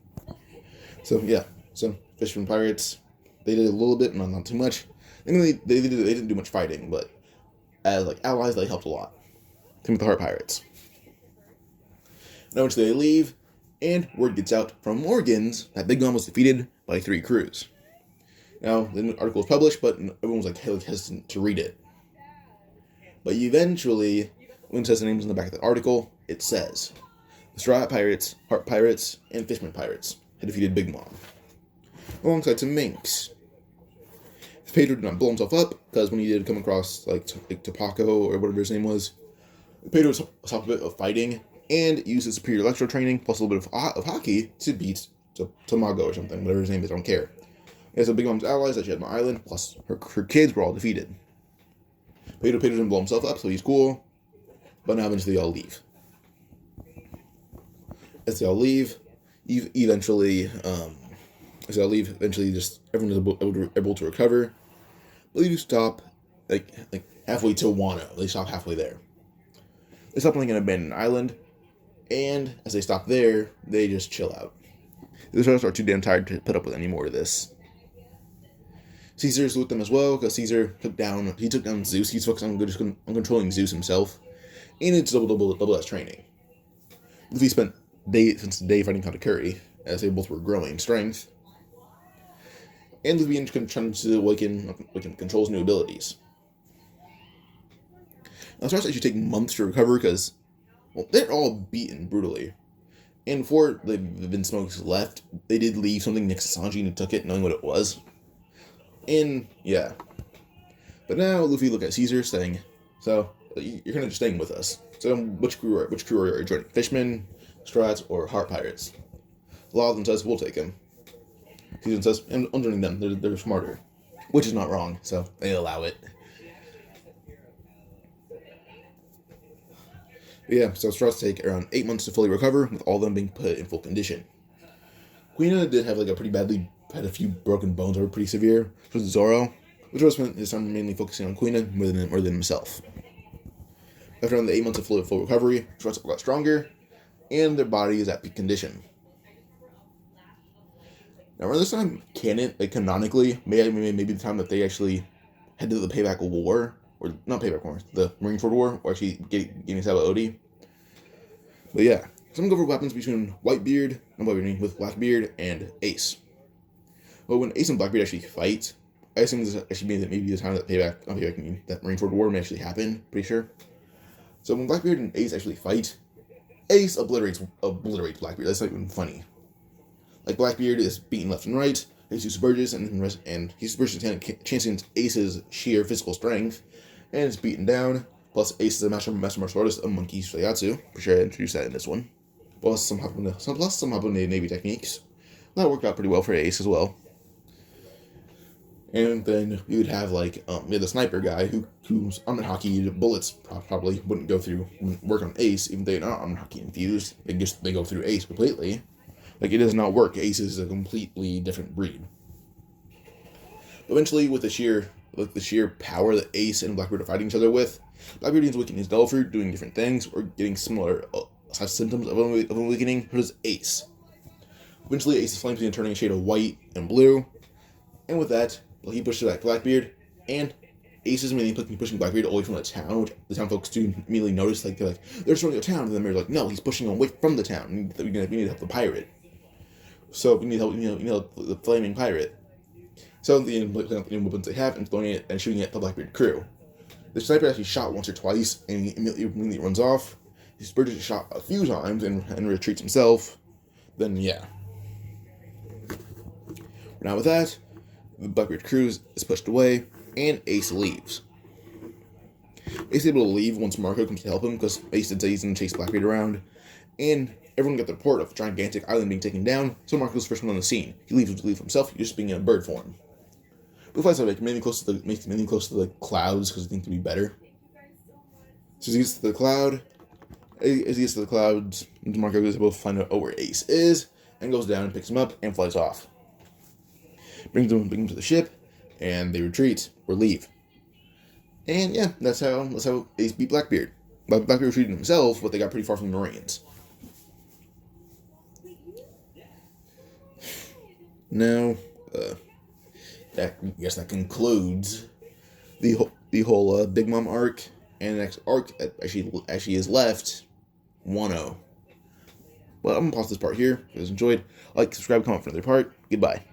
So, yeah. So, Fishman Pirates, they did a little bit, not too much. They didn't do much fighting, but as like allies, they helped a lot. Same with the Heart Pirates. Now, once they leave, and word gets out from Morgan's that Big Mom was defeated by 3 crews. Now, the article was published, but everyone was like hesitant to read it. But eventually, when it says the names in the back of the article, it says the Straw Hat Pirates, Heart Pirates, and Fishman Pirates had defeated Big Mom, alongside some Minks. Pedro did not blow himself up, because when he did come across like Topako or whatever his name was, Pedro stopped a bit of fighting and used his superior electro training plus a little bit of Haki to beat Tamago or something, whatever his name is, I don't care. And so Big Mom's allies that she had on the island, plus her kids, were all defeated. Pedro didn't blow himself up, so he's cool. But now eventually they all leave. As they all leave, eventually just everyone is able to recover. But they do stop like halfway to Wano. They stop halfway there. They stop on an abandoned island, and as they stop there, they just chill out. The Strats are too damn tired to put up with any more of this. Caesar's with them as well, because Caesar took down Zeus. He's focused on controlling Zeus himself, and it's double as training. Luffy spent the day fighting Katakuri, as they both were growing in strength. And Luffy trying to awaken control's new abilities. Now, Strats actually take months to recover because, well, they're all beaten brutally. And before the Vinsmokes left, they did leave something next to Sanji and took it, knowing what it was. And, yeah. But now, Luffy looked at Caesar, saying, so, you're kind of just staying with us. So, which crew are you joining? Fishmen, Strats, or Heart Pirates? A lot of them says, we'll take him. Caesar says, I'm joining them, they're smarter. Which is not wrong, so they allow it. But yeah, so Strats take around 8 months to fully recover, with all of them being put in full condition. Kuina did have had a few broken bones that were pretty severe, which was Zoro, which was spent his time mainly focusing on Kuina more than himself. After around the 8 months of full recovery, Strats got stronger, and their body is at peak condition. Now around this time, canonically, maybe the time that they actually headed to the Payback War, or not Payback War, the Marineford War, or actually getting Sabaody. But yeah, some go over what happens between with Blackbeard and Ace. But when Ace and Blackbeard actually fight, I assume this actually means that maybe the time that that Marineford War may actually happen. Pretty sure. So when Blackbeard and Ace actually fight, Ace obliterates Blackbeard. That's not even funny. Like Blackbeard is beaten left and right. Ace uses Burgess and he uses Burgess chancing Ace's sheer physical strength, and it's beaten down. Plus, Ace is a master martial artist of Monkey Shuyatsu. For sure, I introduced that in this one. Plus some Hapunei Navy techniques. That worked out pretty well for Ace as well. And then you would have the sniper guy who's armored hockey bullets probably wouldn't work on Ace, even though they're not armored hockey infused. They go through Ace completely. Like, it does not work. Ace is a completely different breed. Eventually, with the sheer power that Ace and Blackbeard are fighting each other with, Blackbeard begins weakening his Delphi, doing different things, or getting similar symptoms of awakening versus Ace. Eventually, Ace's flames begin turning a shade of white and blue, and with that, he pushes back Blackbeard, and Ace is immediately pushing Blackbeard away from the town, which the town folks do immediately notice. They're destroying the town, and then they're like, no, he's pushing away from the town. We need to help the pirate. So we need help, the flaming pirate. So the weapons they have, and throwing it and shooting it at the Blackbeard crew. The sniper actually shot once or twice, and he immediately runs off. His Burgess is shot a few times and retreats himself. Then yeah. Now with that, the Blackbeard crew is pushed away, and Ace leaves. Ace is able to leave once Marco comes to help him, because Ace did say he's going to chase Blackbeard around, and everyone got the report of a gigantic island being taken down, so Marco's the first one on the scene. He leaves himself, just being in a bird form. But flies out, mainly close to the clouds, because he thinks to be better. So as he gets to the clouds, Marco is able to find out where Ace is, and goes down and picks him up and flies off. Brings him to the ship, and they retreat or leave. And yeah, that's how Ace beat Blackbeard. Blackbeard retreated himself, but they got pretty far from the Marines. Now, I guess that concludes the whole Big Mom arc, and the next arc actually is left 1-0. But I'm gonna pause this part here. If you guys enjoyed, like, subscribe, comment for another part. Goodbye.